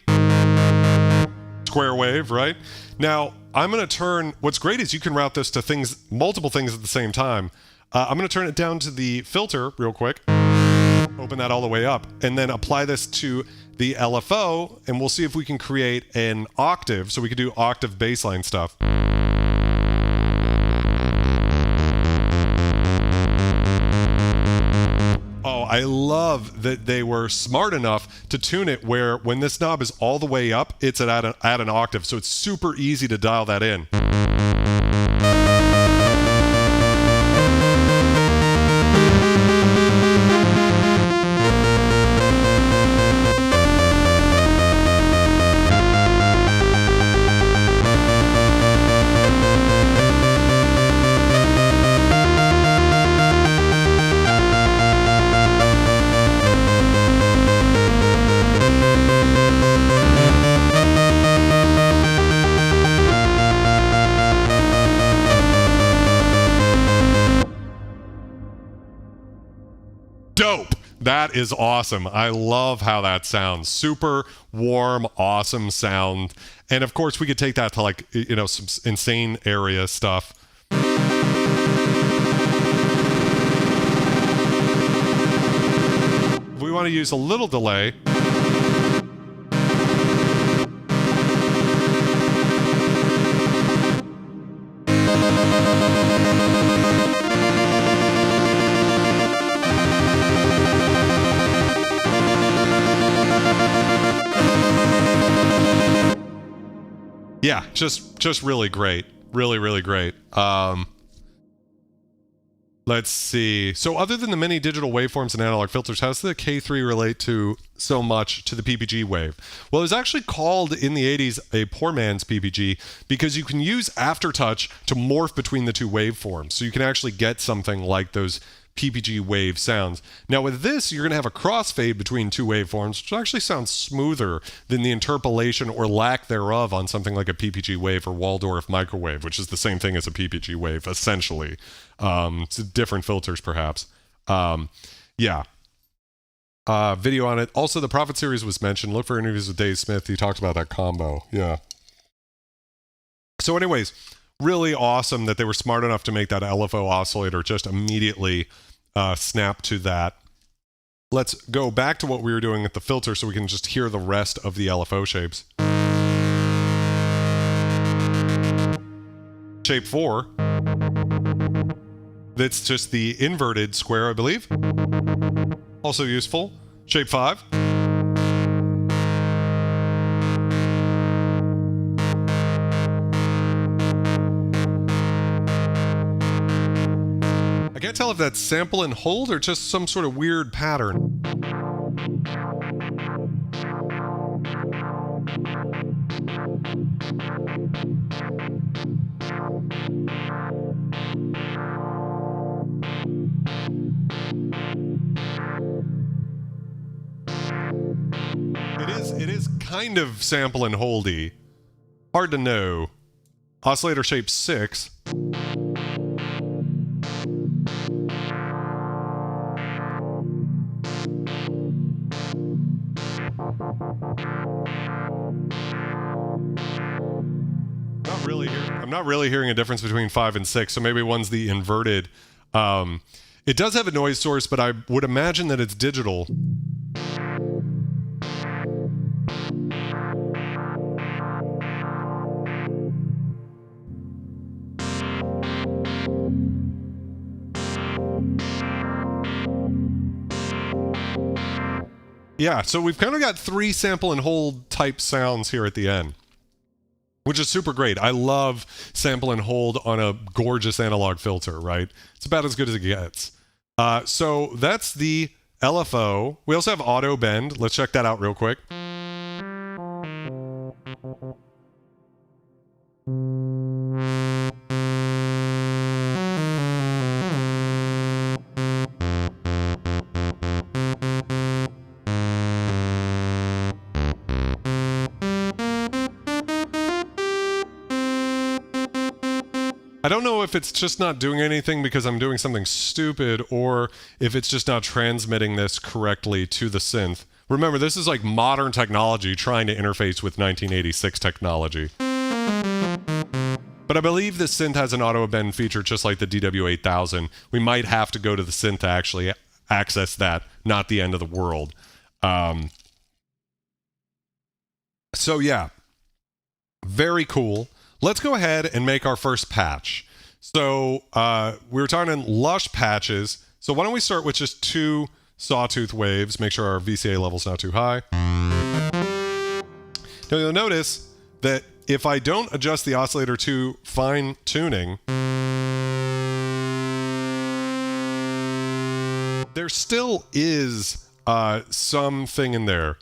Square wave, right? Now, I'm going to turn, what's great is you can route this to multiple things at the same time. I'm going to turn it down to the filter real quick. Open that all the way up. And then apply this to the LFO, and we'll see if we can create an octave, so we can do octave bassline stuff. I love that they were smart enough to tune it where when this knob is all the way up, it's at an octave, so it's super easy to dial that in. Dope. That is awesome. I love how that sounds. Super warm, awesome sound. And of course, we could take that to like, you know, some insane area stuff. We want to use a little delay. Yeah, just really great. Really, really great. Let's see. So other than the many digital waveforms and analog filters, how does the K3 relate to so much to the PPG wave? Well, it was actually called in the 80s a poor man's PPG because you can use aftertouch to morph between the two waveforms. So you can actually get something like those PPG wave sounds. Now with this, you're going to have a crossfade between two waveforms, which actually sounds smoother than the interpolation or lack thereof on something like a PPG wave or Waldorf microwave, which is the same thing as a PPG wave, essentially. It's different filters, perhaps. Yeah. Video on it. Also, the Prophet series was mentioned. Look for interviews with Dave Smith. He talked about that combo. Yeah. So anyways, really awesome that they were smart enough to make that LFO oscillator just immediately snap to that. Let's go back to what we were doing with the filter so we can just hear the rest of the LFO shapes. Shape 4. That's just the inverted square, I believe. Also useful. Shape 5. I can't tell if that's sample and hold or just some sort of weird pattern. It is kind of sample and holdy. Hard to know. Oscillator shape 6. I'm not really hearing a difference between 5 and 6, so maybe one's the inverted. It does have a noise source, but I would imagine that it's digital. Yeah, so we've kind of got 3 sample and hold type sounds here at the end, which is super great. I love sample and hold on a gorgeous analog filter, right? It's about as good as it gets. So that's the LFO. We also have auto bend. Let's check that out real quick. I don't know if it's just not doing anything because I'm doing something stupid or if it's just not transmitting this correctly to the synth. Remember, this is like modern technology trying to interface with 1986 technology. But I believe this synth has an auto bend feature just like the DW8000. We might have to go to the synth to actually access that, not the end of the world. So yeah, very cool. Let's go ahead and make our first patch. So we were talking lush patches. So why don't we start with just 2 sawtooth waves, make sure our VCA level's not too high. Now you'll notice that if I don't adjust the oscillator to fine tuning, there still is something in there.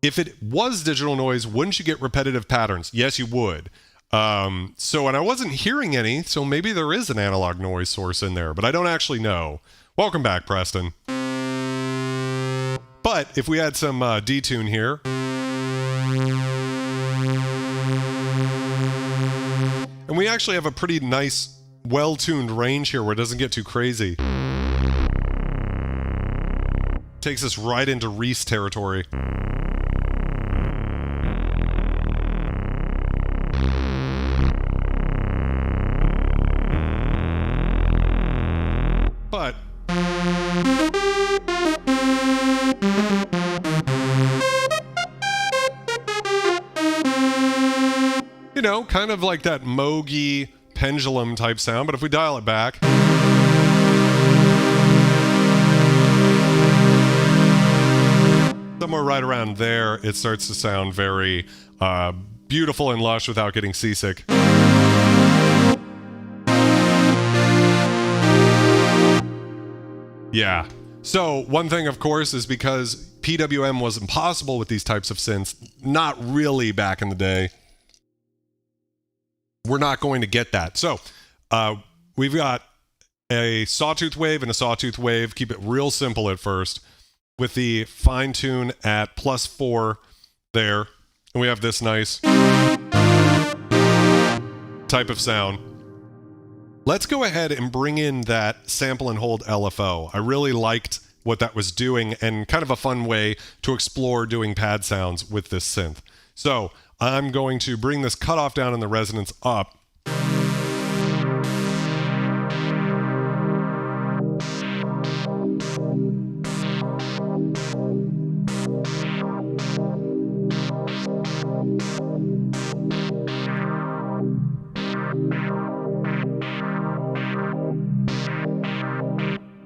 If it was digital noise, wouldn't you get repetitive patterns? Yes, you would. And I wasn't hearing any, so maybe there is an analog noise source in there, but I don't actually know. Welcome back, Preston. But if we had some detune here, and we actually have a pretty nice, well-tuned range here where it doesn't get too crazy. Takes us right into Reese territory. But you know, kind of like that Mogi pendulum type sound, but if we dial it back, somewhere right around there, it starts to sound very beautiful and lush without getting seasick. Yeah. So one thing, of course, is because PWM was impossible with these types of synths, not really back in the day, we're not going to get that. So we've got a sawtooth wave and a sawtooth wave. Keep it real simple at first with the fine tune at +4 there. And we have this nice type of sound. Let's go ahead and bring in that sample and hold LFO. I really liked what that was doing and kind of a fun way to explore doing pad sounds with this synth. So I'm going to bring this cutoff down and the resonance up.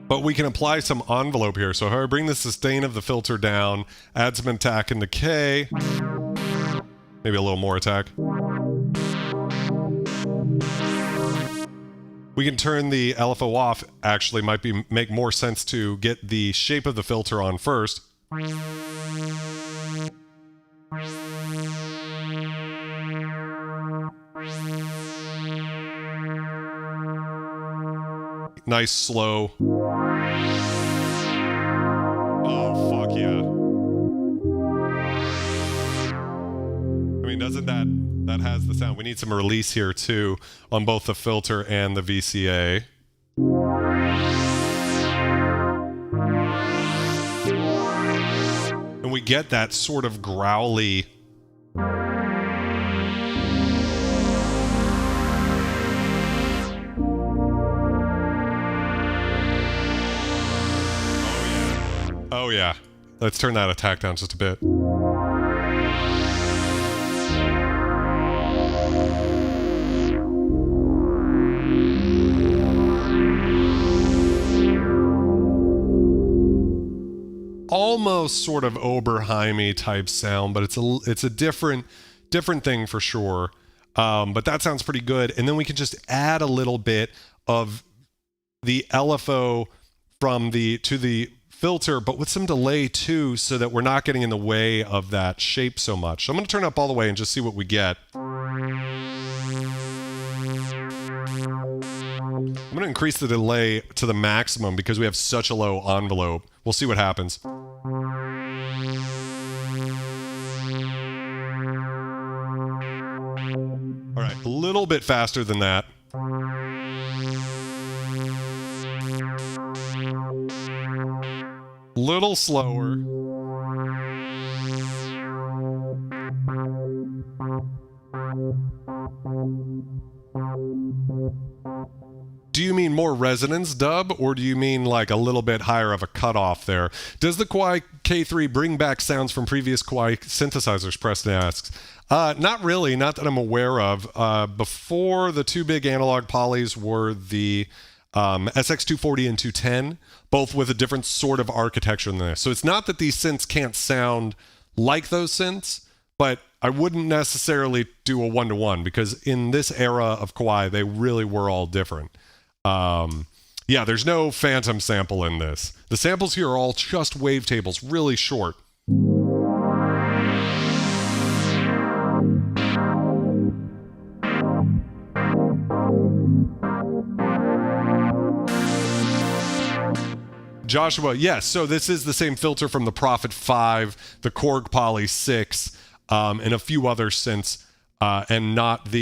But we can apply some envelope here. So if I bring the sustain of the filter down, add some attack and decay, maybe a little more attack. We can turn the LFO off. Actually, might make more sense to get the shape of the filter on first. Nice, slow. Oh, fuck yeah. I mean, doesn't that has the sound? We need some release here too on both the filter and the VCA. And we get that sort of growly. Oh yeah. Let's turn that attack down just a bit. Almost sort of Oberheim-y type sound, but it's a different thing for sure. But that sounds pretty good. And then we can just add a little bit of the LFO to the filter, but with some delay too, so that we're not getting in the way of that shape so much. So I'm going to turn it up all the way and just see what we get. I'm going to increase the delay to the maximum because we have such a low envelope. We'll see what happens. All right, a little bit faster than that. Little slower. Do you mean more resonance, Dub, or do you mean like a little bit higher of a cutoff there? Does the Kawai K3 bring back sounds from previous Kawai synthesizers? Preston asks. Not really, not that I'm aware of. Before, the two big analog polys were the SX240 and 210, both with a different sort of architecture than this. So it's not that these synths can't sound like those synths, but I wouldn't necessarily do a one-to-one because in this era of Kawai, they really were all different. Yeah, there's no phantom sample in this. The samples here are all just wavetables, really short. Joshua, yes, so this is the same filter from the Prophet 5, the Korg Poly 6, and a few other synths, and not an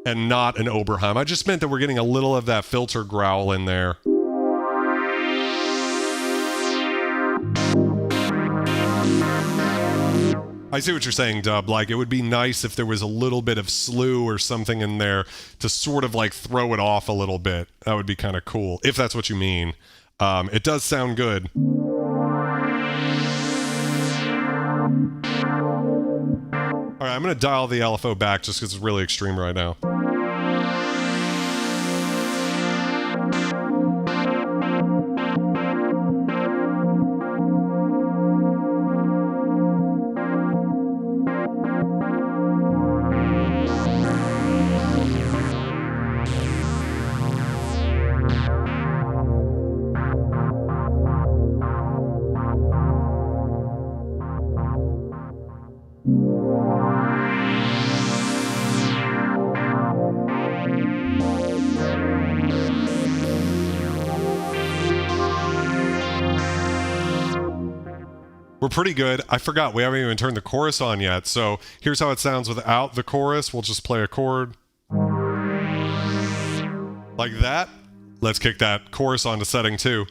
Oberheim. I just meant that we're getting a little of that filter growl in there. I see what you're saying, Dub. Like, it would be nice if there was a little bit of slew or something in there to sort of like throw it off a little bit. That would be kind of cool, if that's what you mean. It does sound good. All right, I'm going to dial the LFO back just because it's really extreme right now. We're pretty good. I forgot, we haven't even turned the chorus on yet. So here's how it sounds without the chorus. We'll just play a chord. Like that. Let's kick that chorus onto setting 2.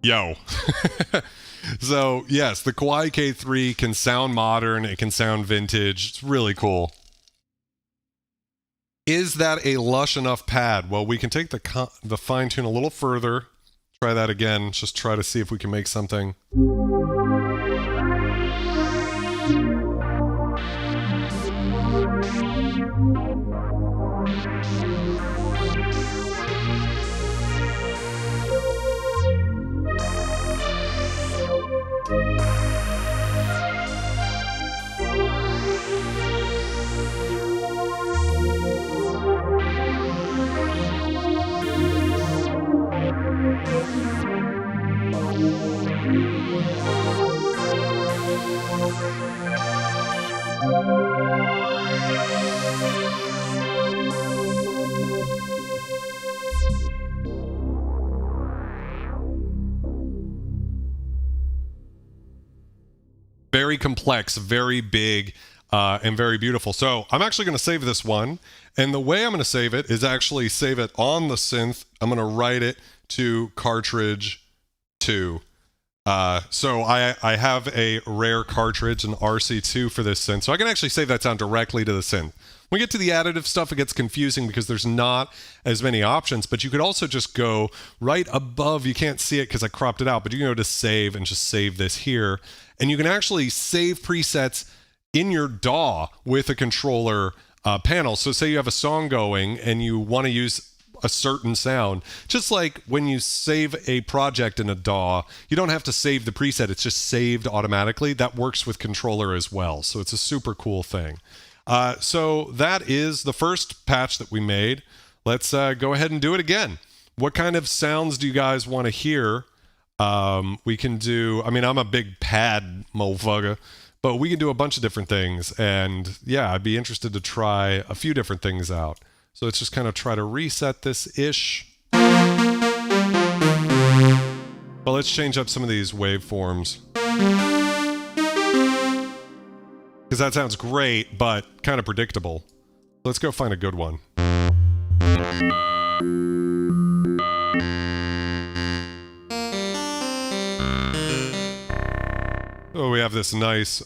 Yo. So, yes, the Kawai K3 can sound modern. It can sound vintage. It's really cool. Is that a lush enough pad? Well, we can take the fine tune a little further. Try that again. Just try to see if we can make something. Very complex, very big, and very beautiful. So I'm actually going to save this one. And the way I'm going to save it is actually save it on the synth. I'm going to write it to cartridge 2. So I have a rare cartridge, an RC2 for this synth. So I can actually save that sound directly to the synth. When we get to the additive stuff, it gets confusing because there's not as many options, but you could also just go right above. You can't see it because I cropped it out, but you can go to save and just save this here. And you can actually save presets in your DAW with a controller panel. So say you have a song going and you want to use a certain sound. Just like when you save a project in a DAW, you don't have to save the preset. It's just saved automatically. That works with controller as well. So it's a super cool thing. So that is the first patch that we made. Let's go ahead and do it again. What kind of sounds do you guys want to hear? We can do, I mean, I'm a big pad motherfucker, but we can do a bunch of different things. And yeah, I'd be interested to try a few different things out. So let's just kind of try to reset this-ish. But let's change up some of these waveforms. Because that sounds great, but kind of predictable. Let's go find a good one. Oh, we have this nice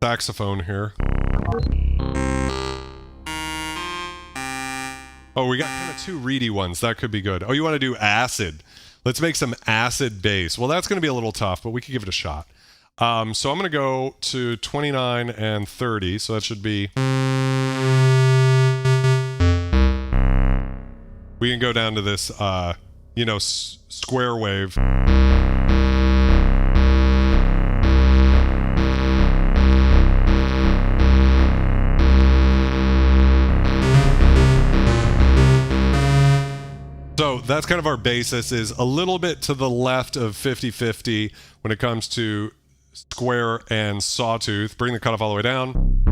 saxophone here. Oh, we got kind of 2 reedy ones. That could be good. Oh, you want to do acid. Let's make some acid bass. Well, that's going to be a little tough, but we could give it a shot. So I'm going to go to 29 and 30. So that should be... We can go down to this, square wave. So that's kind of our basis, is a little bit to the left of 50-50 when it comes to square and sawtooth. Bring the cutoff all the way down.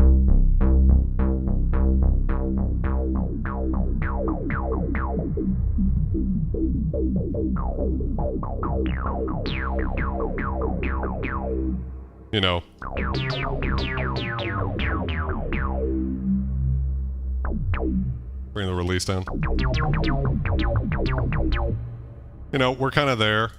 You know. Bring the release down. You know, we're kind of there.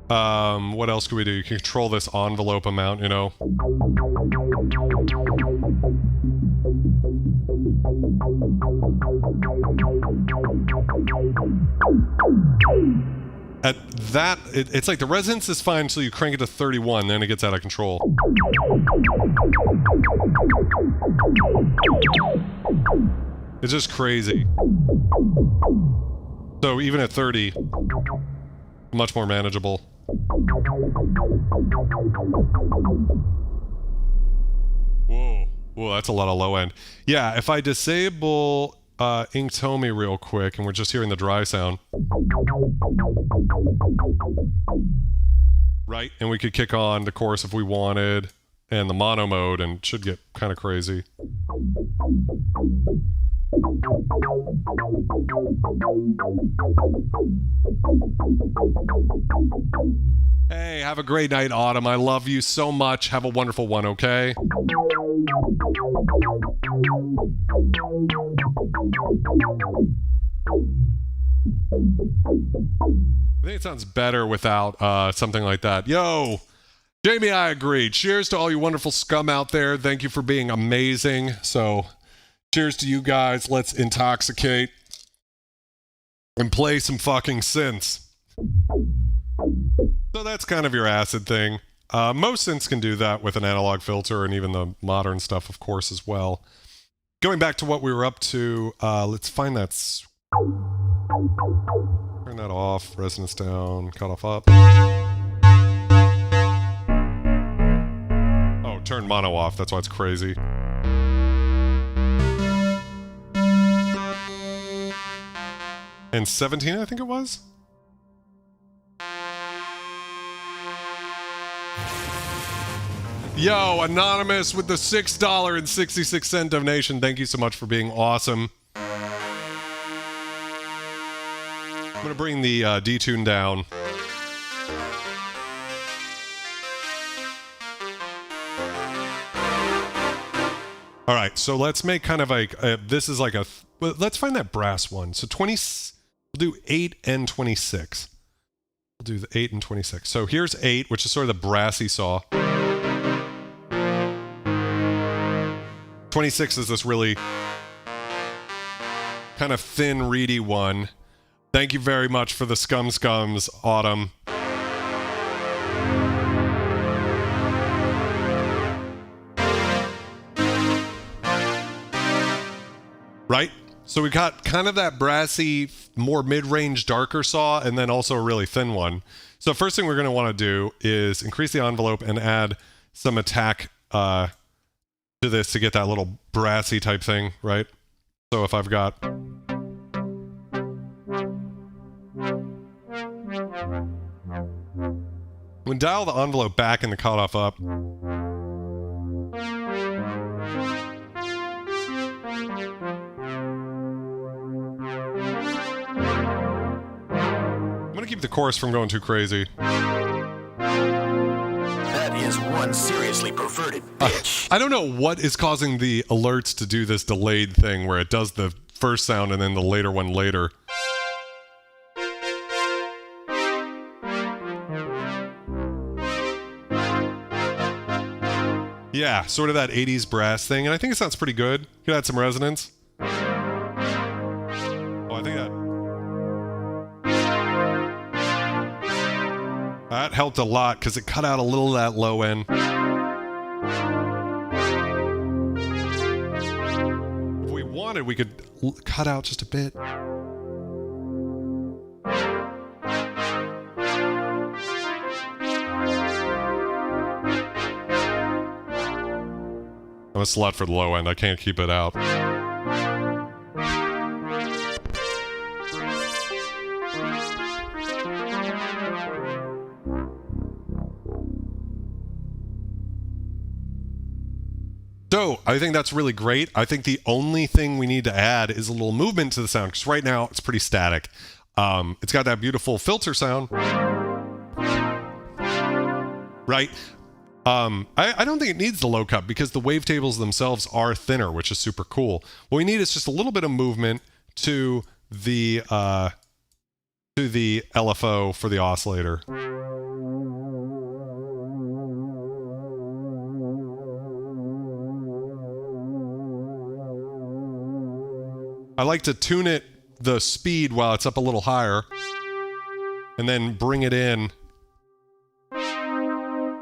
What else can we do? You can control this envelope amount, you know. At that, it's like the resonance is fine until you crank it to 31, then it gets out of control. It's just crazy. So even at 30, much more manageable. Whoa. Whoa, that's a lot of low end. Yeah, if I disable Inktomi real quick, and we're just hearing the dry sound. Right, and we could kick on the chorus if we wanted, and the mono mode, and it should get kind of crazy. Hey, have a great night, Autumn. I love you so much. Have a wonderful one, okay? I think it sounds better without something like that. Yo, Jamie, I agree. Cheers to all you wonderful scum out there. Thank you for being amazing. So, cheers to you guys. Let's intoxicate and play some fucking synths. So that's kind of your acid thing. Most synths can do that with an analog filter, and even the modern stuff, of course, as well. Going back to what we were up to, let's find that. Turn that off, resonance down, cutoff up. Oh, turn mono off, that's why it's crazy. And 17, I think it was? Yo, Anonymous with the $6.66 donation. Thank you so much for being awesome. I'm going to bring the detune down. All right, so let's make kind of like, this is like a, let's find that brass one. So 20, we'll do 8 and 26. We'll do the 8 and 26. So here's 8, which is sort of the brassy saw. 26 is this really kind of thin, reedy one. Thank you very much for the scums, Autumn. Right? So we got kind of that brassy, more mid-range, darker saw, and then also a really thin one. So first thing we're going to want to do is increase the envelope and add some attack to this to get that little brassy type thing, right? So if I've got... When dial the envelope back and the cutoff up. I'm gonna keep the chorus from going too crazy. That is one seriously perverted bitch. I don't know what is causing the alerts to do this delayed thing where it does the first sound and then the later one later. Yeah, sort of that 80s brass thing, and I think it sounds pretty good. Could add some resonance. Oh, I think that helped a lot because it cut out a little of that low end. If we wanted, we could cut out just a bit. I'm a slut for the low end. I can't keep it out. So I think that's really great. I think the only thing we need to add is a little movement to the sound, because right now it's pretty static. It's got that beautiful filter sound, right? I don't think it needs the low cut because the wavetables themselves are thinner, which is super cool. What we need is just a little bit of movement to the LFO for the oscillator. I like to tune it, the speed, while it's up a little higher, and then bring it in.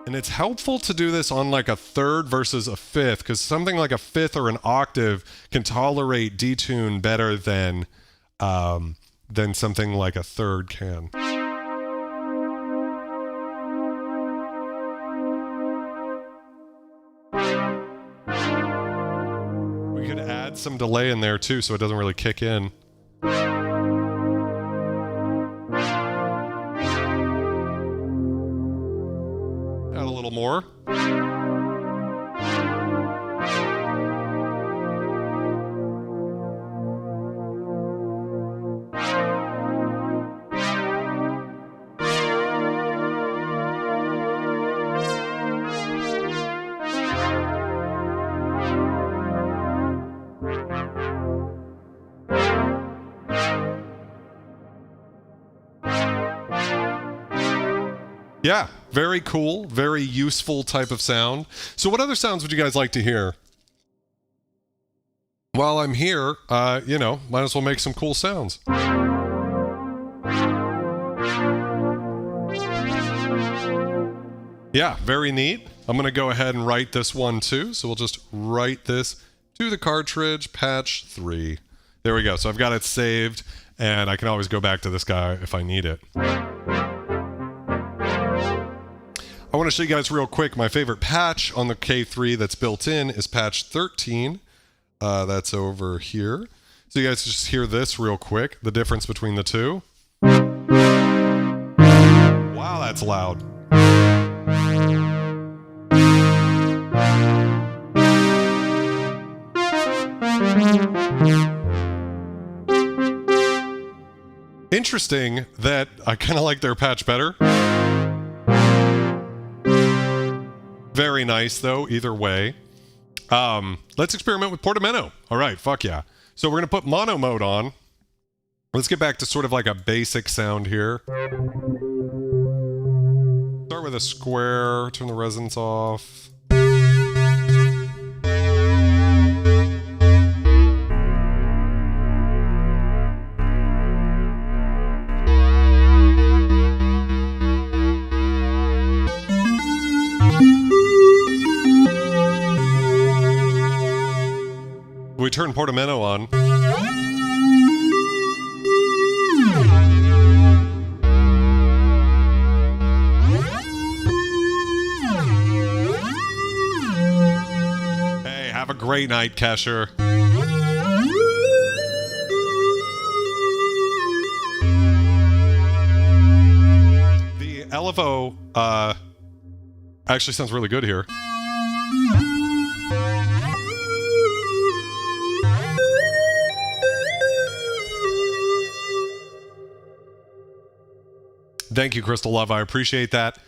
And it's helpful to do this on like a third versus a fifth, because something like a fifth or an octave can tolerate detune better than something like a third can. We could add some delay in there too, so it doesn't really kick in. Add a little more. Yeah, very cool, very useful type of sound. So what other sounds would you guys like to hear? While I'm here, you know, might as well make some cool sounds. Yeah, very neat. I'm going to go ahead and write this one too. So we'll just write this to the cartridge, patch 3. There we go. So I've got it saved, and I can always go back to this guy if I need it. I want to show you guys real quick my favorite patch on the K3 that's built in is patch 13. That's over here. So you guys just hear this real quick, the difference between the two. Wow, that's loud. Interesting that I kind of like their patch better. Very nice, though, either way. Let's experiment with portamento. All right, fuck yeah. So we're going to put mono mode on. Let's get back to sort of like a basic sound here. Start with a square, turn the resonance off. We turn portamento on. Hey, have a great night, Kesher. The LFO actually sounds really good here. Thank you, Crystal Love. I appreciate that.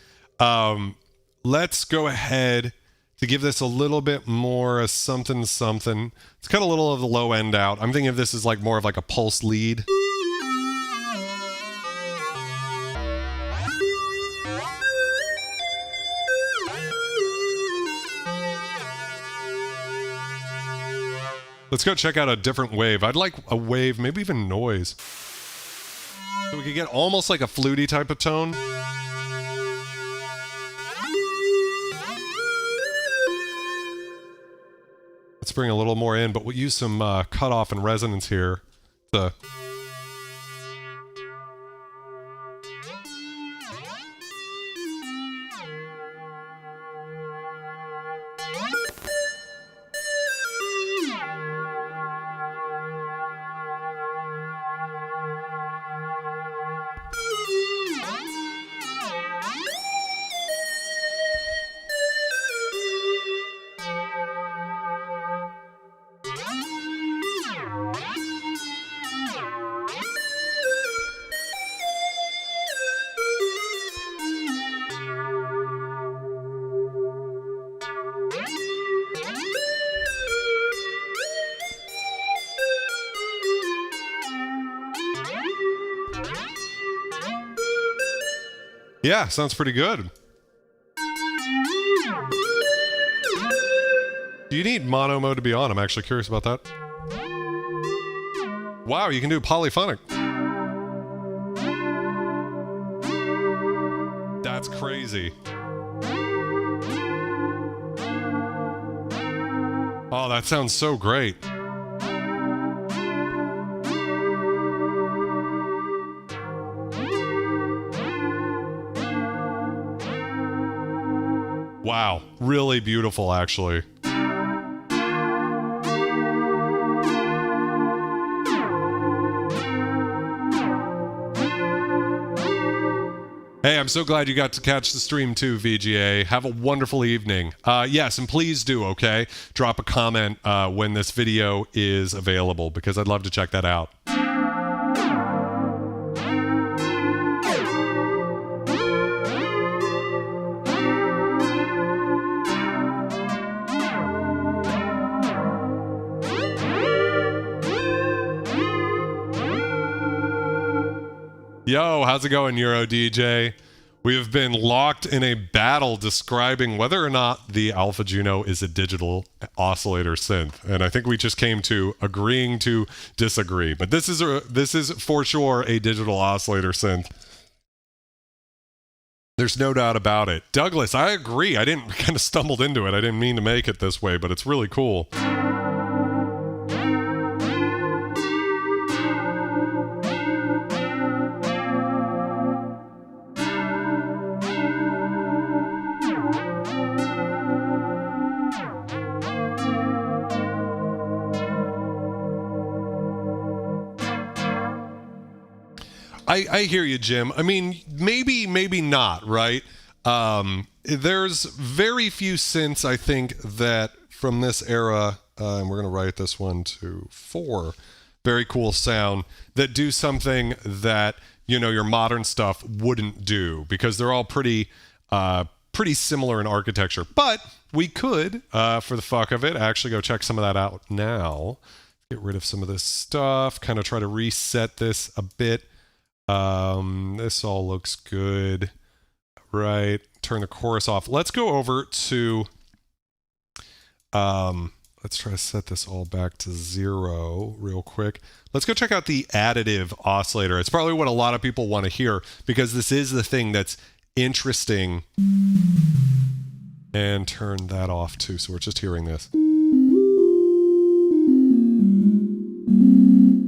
Let's go ahead to give this a little bit more something. Let's cut a little of the low end out. I'm thinking of this as like more of like a pulse lead. Let's go check out a different wave. I'd like a wave, maybe even noise. So we could get almost like a fluty type of tone. Let's bring a little more in, but we'll use some cutoff and resonance here. Yeah, sounds pretty good. Do you need mono mode to be on? I'm actually curious about that. Wow, you can do polyphonic. That's crazy. Oh, that sounds so great. Wow, really beautiful, actually. Hey, I'm so glad you got to catch the stream too, VGA. Have a wonderful evening. Yes, and please do, okay? Drop a comment when this video is available, because I'd love to check that out. Yo, how's it going, Euro DJ? We have been locked in a battle describing whether or not the Alpha Juno is a digital oscillator synth, and I think we just came to agreeing to disagree. But this is for sure a digital oscillator synth. There's no doubt about it. Douglas, I agree. I kind of stumbled into it. I didn't mean to make it this way, but it's really cool. I hear you, Jim. I mean, maybe not, right? There's very few synths, I think, that from this era, and we're going to write this one to 4, very cool sound, that do something that, you know, your modern stuff wouldn't do, because they're all pretty similar in architecture. But we could, for the fuck of it, actually go check some of that out now. Get rid of some of this stuff, kind of try to reset this a bit. This all looks good, right? Turn the chorus off. Let's go over to, let's try to set this all back to 0 real quick. Let's go check out the additive oscillator. It's probably what a lot of people want to hear, because this is the thing that's interesting. And turn that off too, so we're just hearing this.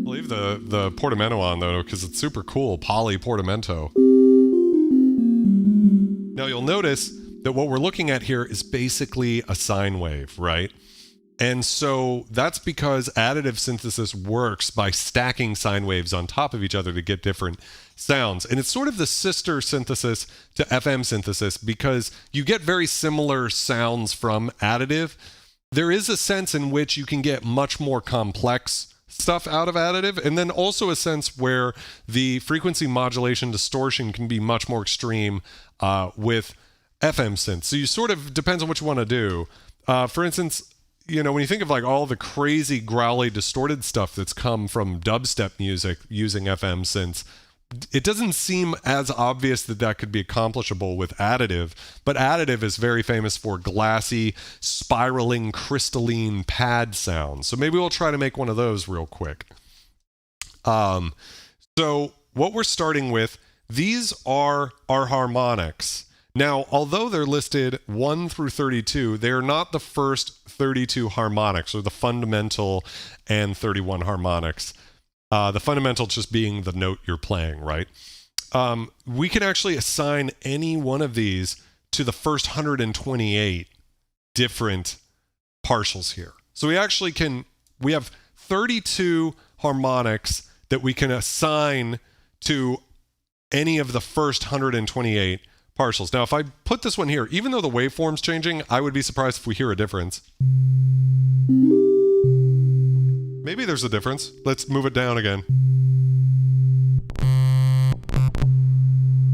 Leave the portamento on though, because it's super cool. Poly portamento. Now you'll notice that what we're looking at here is basically a sine wave, right? And so that's because additive synthesis works by stacking sine waves on top of each other to get different sounds. And it's sort of the sister synthesis to FM synthesis, because you get very similar sounds from additive. There is a sense in which you can get much more complex stuff out of additive, and then also a sense where the frequency modulation distortion can be much more extreme with FM synths. So you sort of, depends on what you want to do. For instance, you know, when you think of like all the crazy growly distorted stuff that's come from dubstep music using FM synths, it doesn't seem as obvious that that could be accomplishable with additive, but additive is very famous for glassy, spiraling, crystalline pad sounds. So maybe we'll try to make one of those real quick. So what we're starting with, these are our harmonics. Now, although they're listed 1 through 32, they're not the first 32 harmonics, or the fundamental and 31 harmonics. The fundamental just being the note you're playing, right? We can actually assign any one of these to the first 128 different partials here. So we actually we have 32 harmonics that we can assign to any of the first 128 partials. Now, if I put this one here, even though the waveform's changing, I would be surprised if we hear a difference. Maybe there's a difference. Let's move it down again.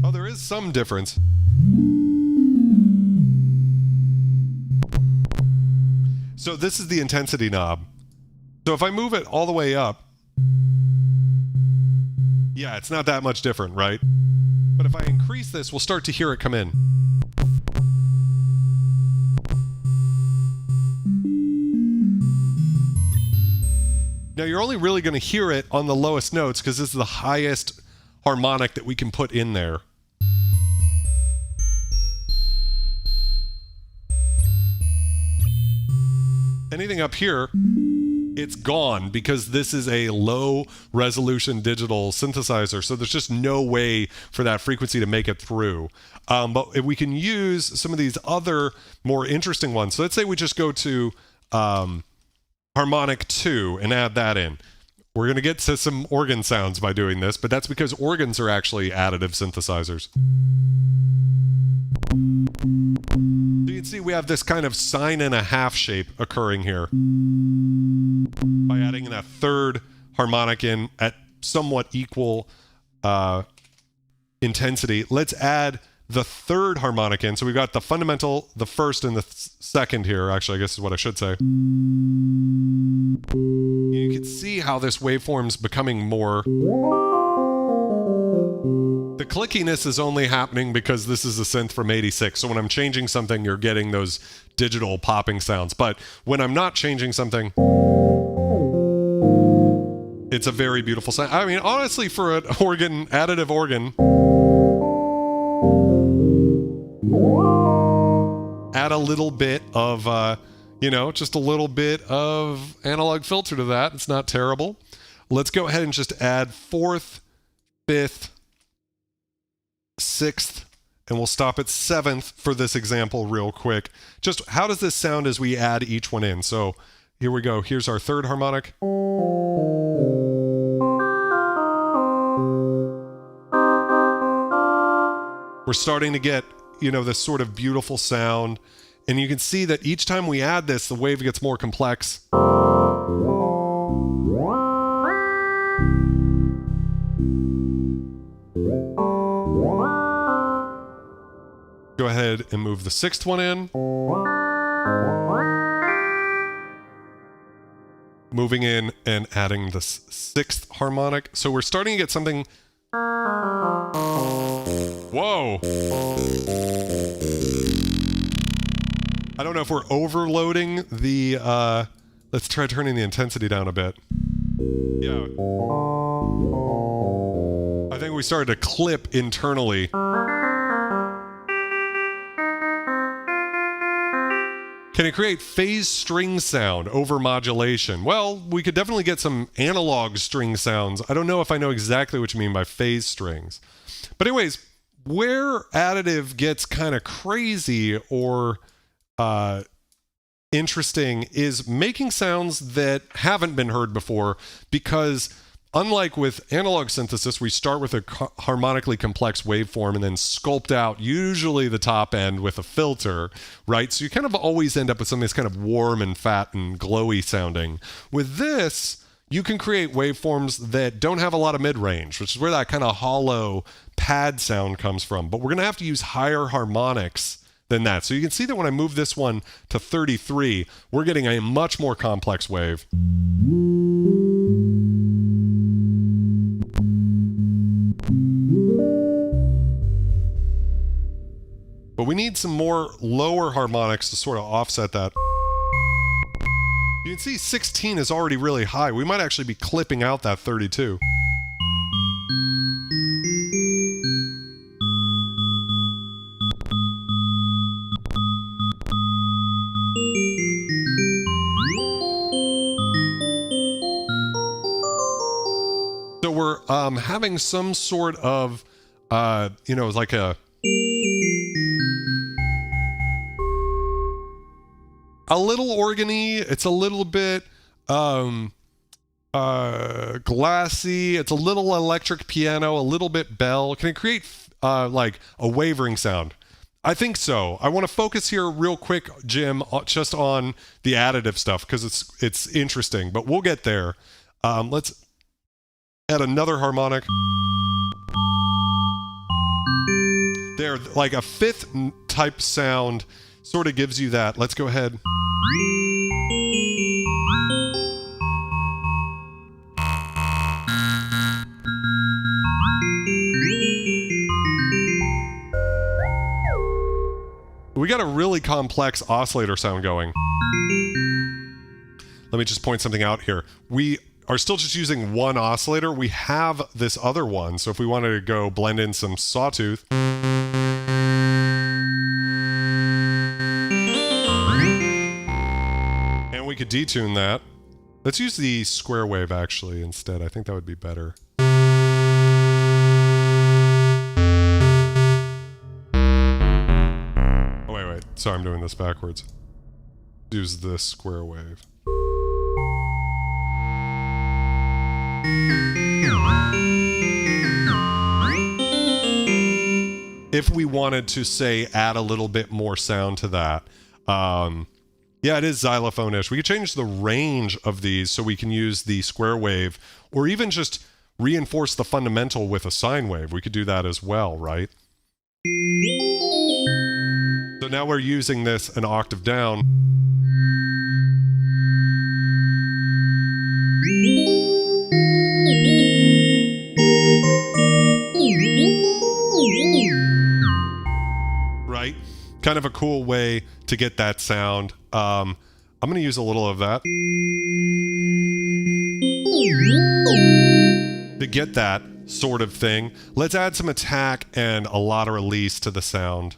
Oh, there is some difference. So this is the intensity knob. So if I move it all the way up, yeah, it's not that much different, right? But if I increase this, we'll start to hear it come in. Now you're only really going to hear it on the lowest notes because this is the highest harmonic that we can put in there. Anything up here, it's gone because this is a low resolution digital synthesizer, so there's just no way for that frequency to make it through. But if we can use some of these other more interesting ones, so let's say we just go to harmonic 2 and add that in. We're going to get to some organ sounds by doing this, but that's because organs are actually additive synthesizers. So you can see we have this kind of sine and a half shape occurring here by adding that third harmonic in at somewhat equal intensity. Let's add the third harmonic in. So we've got the fundamental, the first, and the second here, actually, I guess is what I should say. You can see how this waveform's becoming more... The clickiness is only happening because this is a synth from '86. So when I'm changing something, you're getting those digital popping sounds. But when I'm not changing something, it's a very beautiful sound. I mean, honestly, for an organ, additive organ, add a little bit of, just a little bit of analog filter to that. It's not terrible. Let's go ahead and just add 4th, 5th, 6th, and we'll stop at 7th for this example real quick. Just how does this sound as we add each one in? So here we go. Here's our third harmonic. We're starting to get, this sort of beautiful sound. And you can see that each time we add this, the wave gets more complex. Go ahead and move the 6th one in. Moving in and adding the 6th harmonic. So we're starting to get something... Whoa! I don't know if we're overloading the... let's try turning the intensity down a bit. Yeah. I think we started to clip internally. Can it create phase string sound over modulation? Well, we could definitely get some analog string sounds. I don't know if I know exactly what you mean by phase strings. But anyways, where additive gets kind of crazy or interesting is making sounds that haven't been heard before, because unlike with analog synthesis, we start with a harmonically complex waveform and then sculpt out usually the top end with a filter, right? So you kind of always end up with something that's kind of warm and fat and glowy sounding. With this, you can create waveforms that don't have a lot of mid-range, which is where that kind of hollow pad sound comes from. But we're going to have to use higher harmonics than that. So you can see that when I move this one to 33, we're getting a much more complex wave. But we need some more lower harmonics to sort of offset that. You can see 16 is already really high. We might actually be clipping out that 32. So we're having some sort of, like a little organy. It's a little bit glassy. It's a little electric piano, a little bit bell. Can it create like a wavering sound? I think so. I want to focus here real quick, Jim, just on the additive stuff because it's interesting, but we'll get there. Let's add another harmonic. There, like a 5th type sound sort of gives you that. Let's go ahead. really complex oscillator sound going. Let me just point something out here. We are still just using one oscillator. We have this other one, so if we wanted to go blend in some sawtooth, and we could detune that. Let's use the square wave actually instead. I think that would be better. Oh, wait. Sorry, I'm doing this backwards. Use this square wave. If we wanted to, say, add a little bit more sound to that, yeah, it is xylophone-ish. We could change the range of these so we can use the square wave, or even just reinforce the fundamental with a sine wave. We could do that as well, right? So now we're using this an octave down. Right? Kind of a cool way to get that sound. I'm going to use a little of that to get that sort of thing. Let's add some attack and a lot of release to the sound.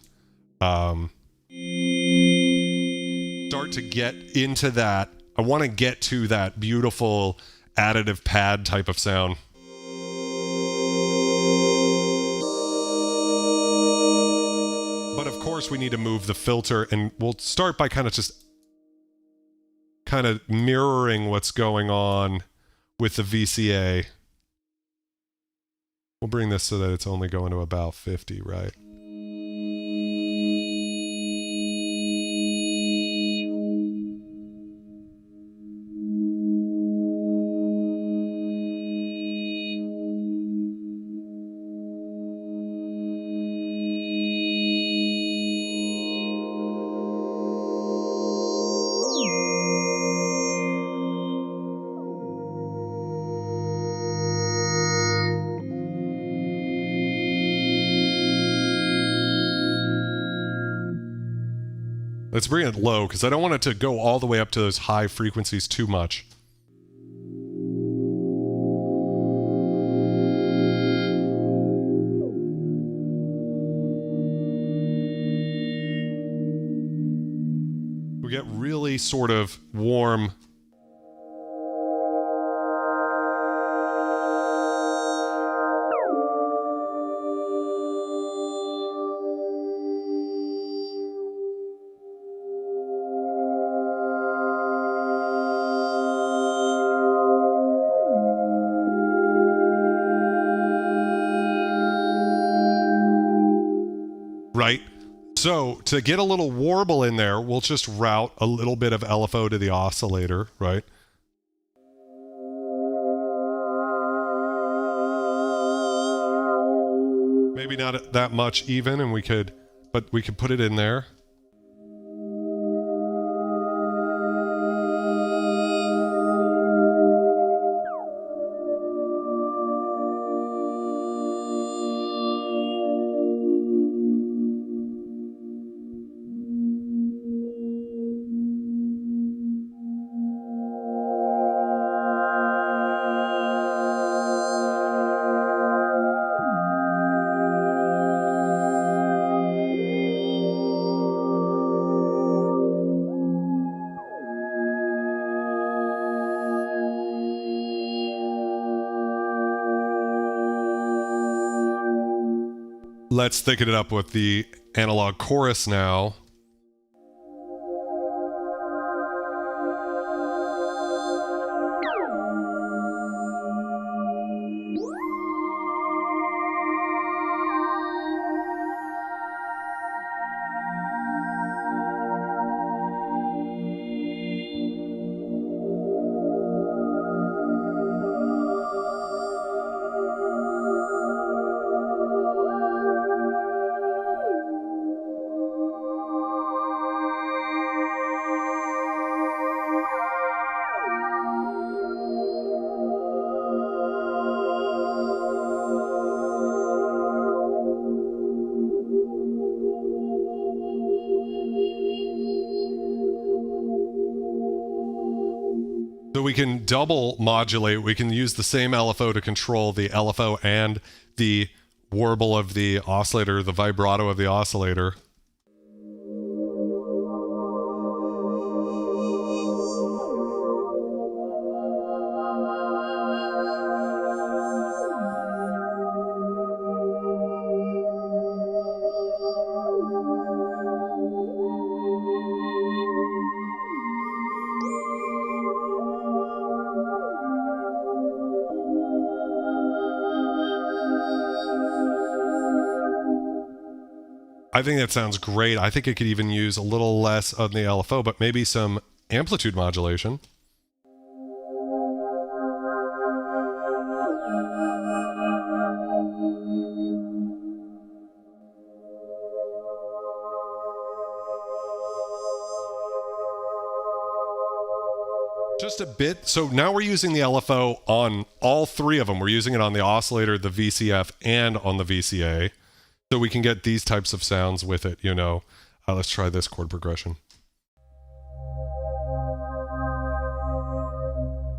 Start to get into that. I want to get to that beautiful additive pad type of sound. But of course we need to move the filter, and we'll start by kind of mirroring what's going on with the VCA. We'll bring this so that it's only going to about 50, right? Let's bring it low, because I don't want it to go all the way up to those high frequencies too much. We get really sort of warm. Right? So to get a little warble in there, we'll just route a little bit of LFO to the oscillator, right? Maybe not that much even, and we could put it in there. Let's thicken it up with the analog chorus now. So we can double modulate. We can use the same LFO to control the LFO and the warble of the oscillator, the vibrato of the oscillator. I think that sounds great. I think it could even use a little less on the LFO, but maybe some amplitude modulation. Just a bit. So now we're using the LFO on all three of them. We're using it on the oscillator, the VCF, and on the VCA. So we can get these types of sounds with it, you know. Let's try this chord progression.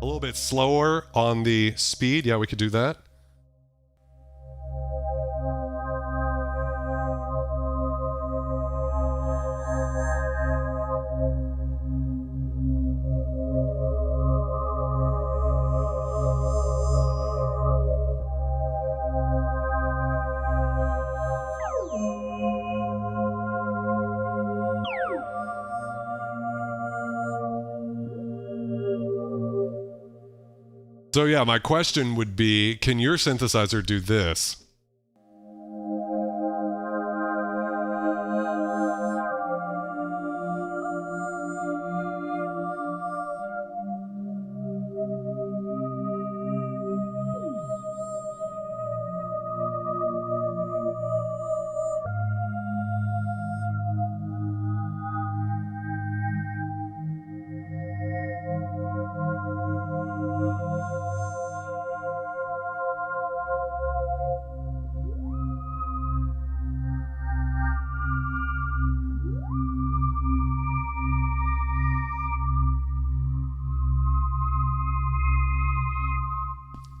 A little bit slower on the speed. Yeah, we could do that. So yeah, my question would be, can your synthesizer do this?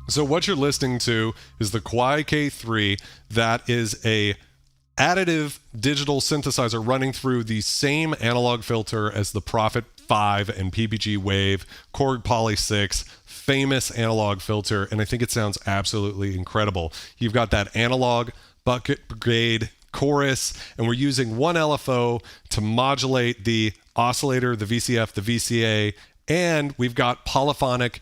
So what you're listening to is the Kawai K3. That is a additive digital synthesizer running through the same analog filter as the Prophet 5 and PPG Wave, Korg Poly 6, famous analog filter, and I think it sounds absolutely incredible. You've got that analog bucket brigade chorus, and we're using one LFO to modulate the oscillator, the VCF, the VCA, and we've got polyphonic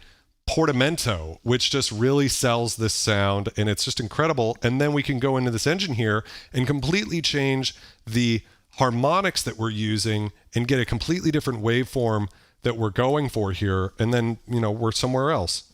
portamento, which just really sells this sound, and it's just incredible. And then we can go into this engine here and completely change the harmonics that we're using and get a completely different waveform that we're going for here, and then, you know, we're somewhere else.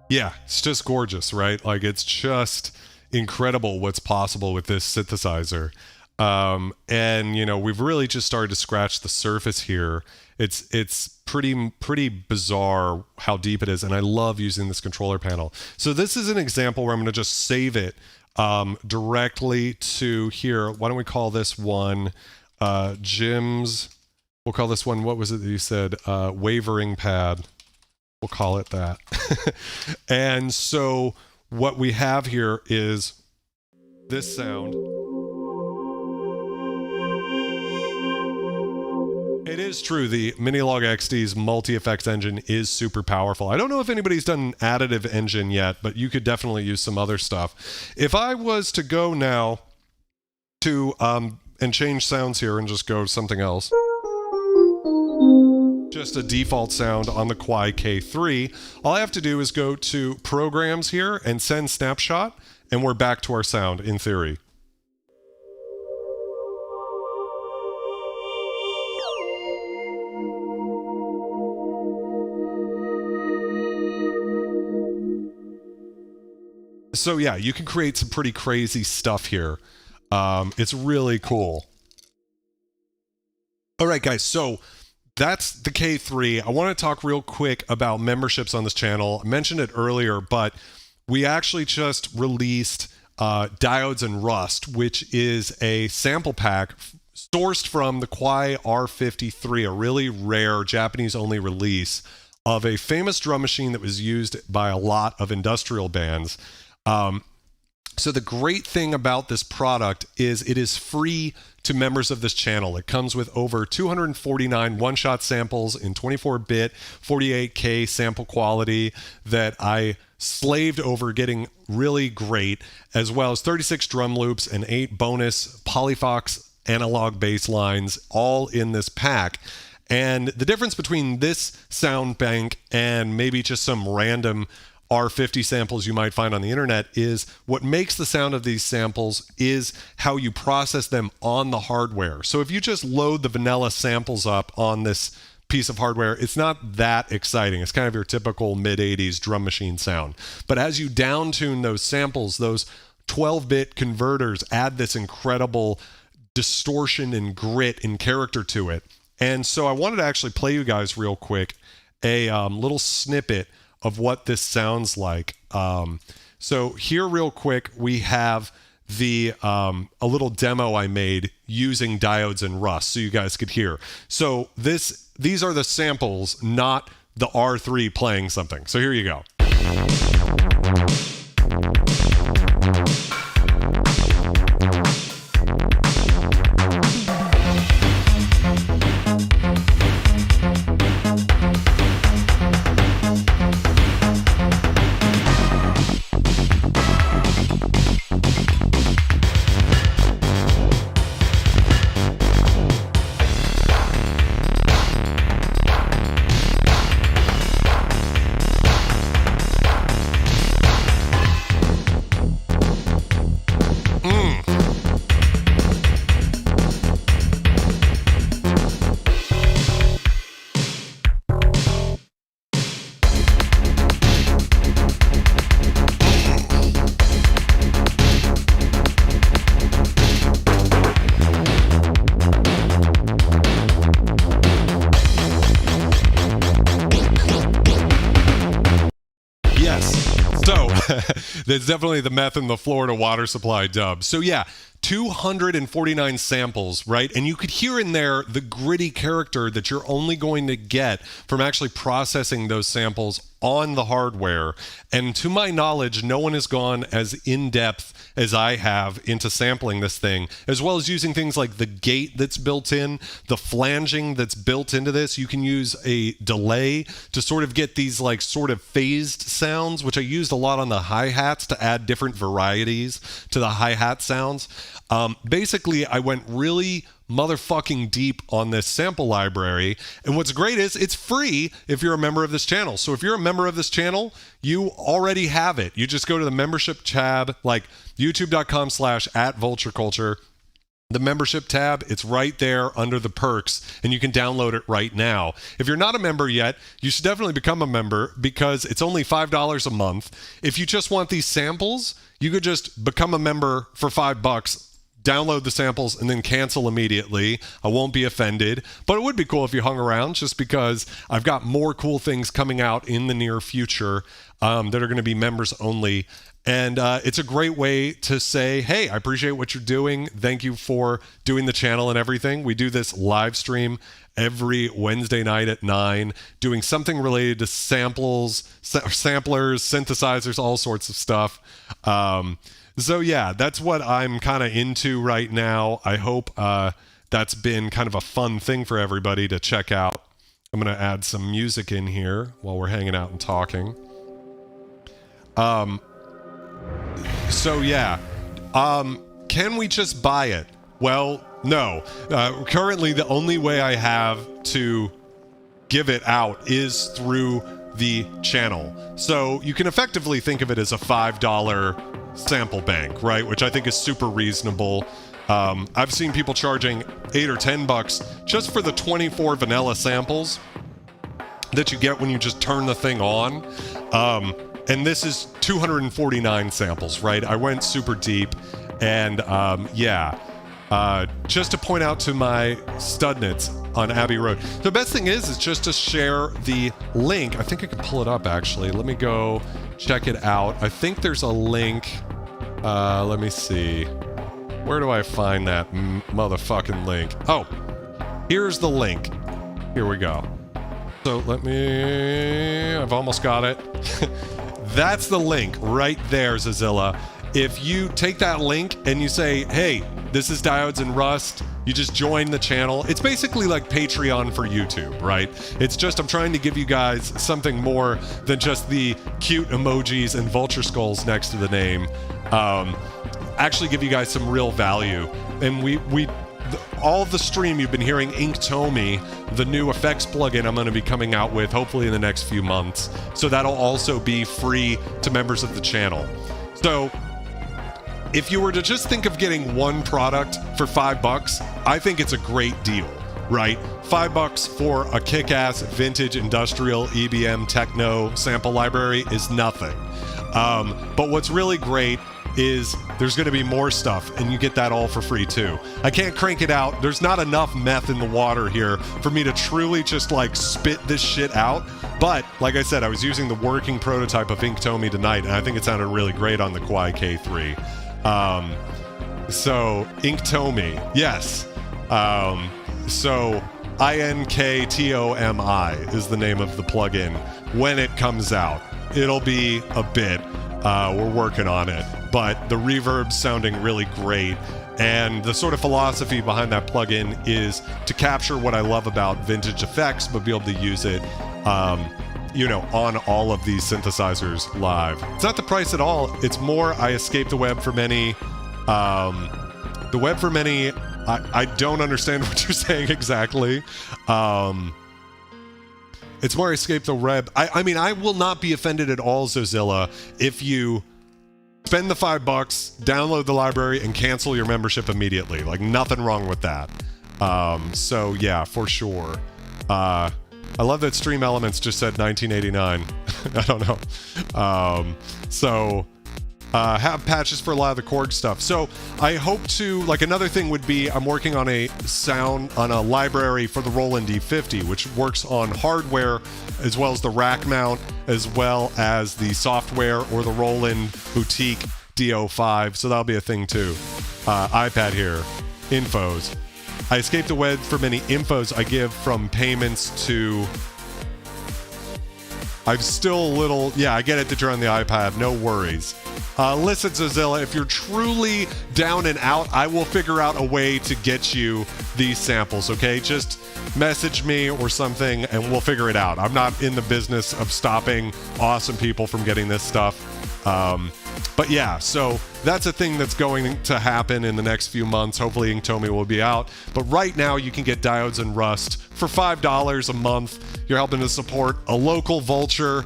Yeah, it's just gorgeous, right? Like, it's just incredible what's possible with this synthesizer. And, you know, we've really just started to scratch the surface here. It's pretty bizarre how deep it is, and I love using this controller panel. So this is an example where I'm going to just save it directly to here. Why don't we call this one Jim's? We'll call this one, what was it that you said? Wavering pad. We'll call it that. And so what we have here is this sound. It is true, the Minilog XD's multi-effects engine is super powerful. I don't know if anybody's done an additive engine yet, but you could definitely use some other stuff. If I was to go now to and change sounds here and just go to something else, just a default sound on the Kawai K3, all I have to do is go to Programs here and Send Snapshot, and we're back to our sound in theory. So yeah, you can create some pretty crazy stuff here. It's really cool. All right, guys, so that's the K3. I want to talk real quick about memberships on this channel. I mentioned it earlier, but we actually just released Diodes and Rust, which is a sample pack sourced from the Kawai R53, a really rare Japanese-only release of a famous drum machine that was used by a lot of industrial bands. So the great thing about this product is it is free to members of this channel. It comes with over 249 one-shot samples in 24-bit, 48K sample quality that I slaved over getting really great, as well as 36 drum loops and 8 bonus Polyfox analog bass lines, all in this pack. And the difference between this sound bank and maybe just some random R50 samples you might find on the internet is what makes the sound of these samples is how you process them on the hardware. So if you just load the vanilla samples up on this piece of hardware, it's not that exciting. It's kind of your typical mid-80s drum machine sound. But as you down-tune those samples, those 12-bit converters add this incredible distortion and grit and character to it. And so I wanted to actually play you guys real quick a little snippet of what this sounds like. So here real quick, we have the a little demo I made using Diodes and Rust so you guys could hear. So these are the samples, not the R3 playing something. So here you go. That's definitely the meth in the Florida water supply dub. So yeah, 249 samples, right? And you could hear in there the gritty character that you're only going to get from actually processing those samples on the hardware. And to my knowledge, no one has gone as in-depth as I have into sampling this thing, as well as using things like the gate that's built in, the flanging that's built into this. You can use a delay to sort of get these like sort of phased sounds, which I used a lot on the hi-hats to add different varieties to the hi-hat sounds. Basically, I went really motherfucking deep on this sample library, and what's great is it's free if you're a member of this channel. So if you're a member of this channel, you already have it. You just go to the membership tab, like youtube.com/@vultureculture. The membership tab, it's right there under the perks, and you can download it right now. If you're not a member yet, you should definitely become a member because it's only $5 a month. If you just want these samples, you could just become a member for $5, download the samples, and then cancel immediately. I won't be offended, but it would be cool if you hung around, just because I've got more cool things coming out in the near future that are going to be members only. And it's a great way to say, hey, I appreciate what you're doing. Thank you for doing the channel and everything. We do this live stream every Wednesday night at 9, doing something related to samplers, synthesizers, all sorts of stuff. So yeah, that's what I'm kind of into right now. I hope that's been kind of a fun thing for everybody to check out. I'm going to add some music in here while we're hanging out and talking. So yeah, can we just buy it? Well, no. Currently, the only way I have to give it out is through the channel. So you can effectively think of it as a $5 sample bank, right? Which I think is super reasonable. I've seen people charging $8 or $10 just for the 24 vanilla samples that you get when you just turn the thing on. and this is 249 samples, right? I went super deep, and just to point out to my studnets on Abbey Road, the best thing is just to share the link. I think I can pull it up, actually. Let me go check it out. I think there's a link. Let me see. Where do I find that motherfucking link? Oh, here's the link. Here we go. So I've almost got it. That's the link right there, Zazilla. If you take that link and you say, hey, this is Diodes and Rust, you just join the channel. It's basically like Patreon for YouTube, right? It's just, I'm trying to give you guys something more than just the cute emojis and vulture skulls next to the name. Actually give you guys some real value. And all of the stream you've been hearing Inktomi, the new effects plugin I'm going to be coming out with hopefully in the next few months. So that'll also be free to members of the channel. So if you were to just think of getting one product for $5, I think it's a great deal, right? $5 for a kick-ass vintage industrial EBM techno sample library is nothing. But what's really great is there's going to be more stuff, and you get that all for free too. I can't crank it out. There's not enough meth in the water here for me to truly just like spit this shit out. But like I said, I was using the working prototype of Inktomi tonight, and I think it sounded really great on the Kawai K3. So Inktomi, yes. So Inktomi is the name of the plugin when it comes out. It'll be a bit. We're working on it, but the reverb's sounding really great. And the sort of philosophy behind that plugin is to capture what I love about vintage effects, but be able to use it, on all of these synthesizers live. It's not the price at all. It's more, I escape the web for many. The web for many, I don't understand what you're saying exactly. It's more escape the web. I mean, I will not be offended at all, Zozilla, if you spend the $5, download the library, and cancel your membership immediately. Like, nothing wrong with that. So, yeah, for sure. I love that Stream Elements just said 1989. I don't know. Have patches for a lot of the Korg stuff. So I hope to, like, another thing would be I'm working on a library for the Roland D50, which works on hardware as well as the rack mount, as well as the software or the Roland Boutique DO5. So that'll be a thing too. iPad here, infos. I escaped the web for many infos I give from payments to... I'm still a little... Yeah, I get it that you're on the iPad. No worries. Listen, Zozilla, if you're truly down and out, I will figure out a way to get you these samples, okay? Just message me or something, and we'll figure it out. I'm not in the business of stopping awesome people from getting this stuff. But yeah, so that's a thing that's going to happen in the next few months. Hopefully Inktomi will be out. But right now you can get Diodes and Rust for $5 a month. You're helping to support a local vulture,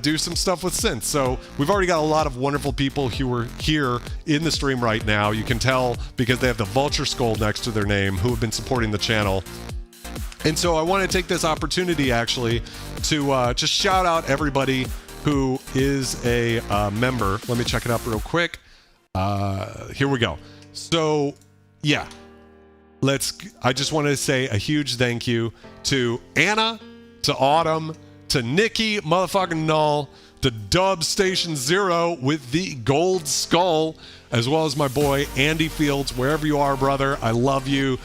do some stuff with synths. So we've already got a lot of wonderful people who are here in the stream right now. You can tell because they have the vulture skull next to their name who have been supporting the channel. And so I want to take this opportunity actually to just shout out everybody who is a member. Let me check it up real quick. Here we go. So, yeah. I just want to say a huge thank you to Anna, to Autumn, to Nikki, motherfucking Null, to Dub Station Zero with the gold skull, as well as my boy Andy Fields, wherever you are, brother. I love you.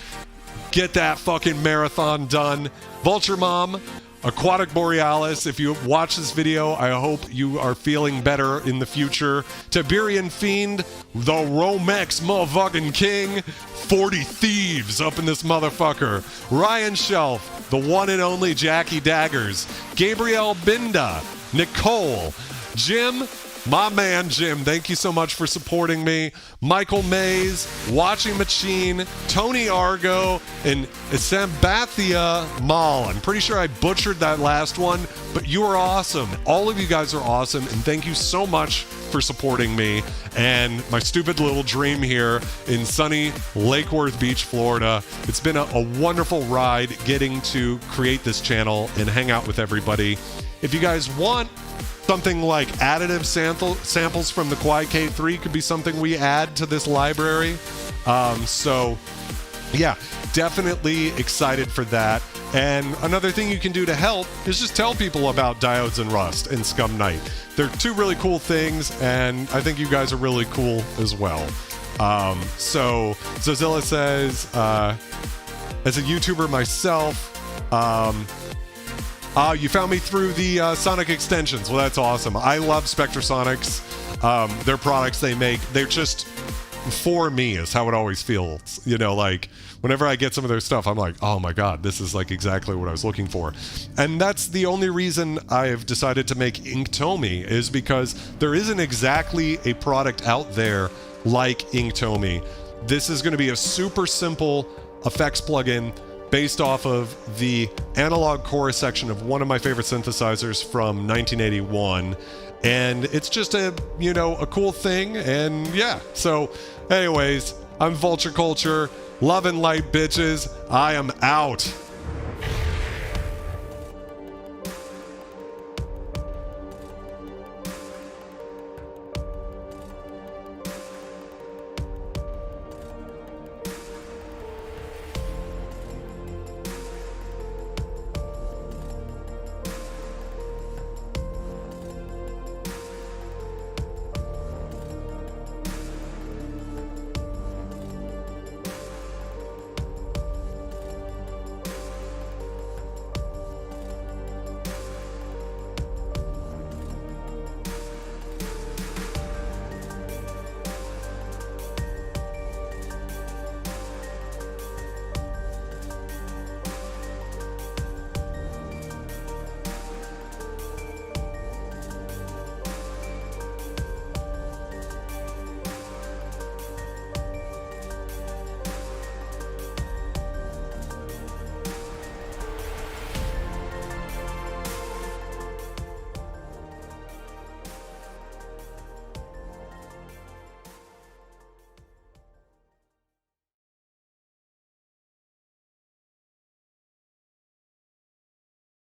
Get that fucking marathon done. Vulture Mom, Aquatic Borealis, if you watch this video, I hope you are feeling better in the future. Tiberian Fiend, the Romex motherfucking king, 40 thieves up in this motherfucker. Ryan Shelf, the one and only Jackie Daggers, Gabriel Binda, Nicole, Jim, my man Jim, thank you so much for supporting me. Michael Mays, Watching Machine, Tony Argo, and Sambathia Mal. I'm pretty sure I butchered that last one, but you are awesome. All of you guys are awesome, and thank you so much for supporting me and my stupid little dream here in sunny Lake Worth Beach, Florida. It's been a wonderful ride getting to create this channel and hang out with everybody. If you guys want Something like additive samples from the Kawai K3 could be something we add to this library. So yeah, definitely excited for that. And another thing you can do to help is just tell people about Diodes and Rust and Scum Knight. They're two really cool things, and I think you guys are really cool as well. So Zozilla says, as a YouTuber myself, you found me through the Sonic extensions. Well, that's awesome. I love Spectrasonics. Their products they make, they're just for me is how it always feels. You know, like whenever I get some of their stuff, I'm like, oh my God, this is like exactly what I was looking for. And that's the only reason I've decided to make Inktomi, is because there isn't exactly a product out there like Inktomi. This is going to be a super simple effects plugin based off of the analog chorus section of one of my favorite synthesizers from 1981. And it's just a cool thing. And yeah, so anyways, I'm Vulture Culture. Love and light, bitches. I am out.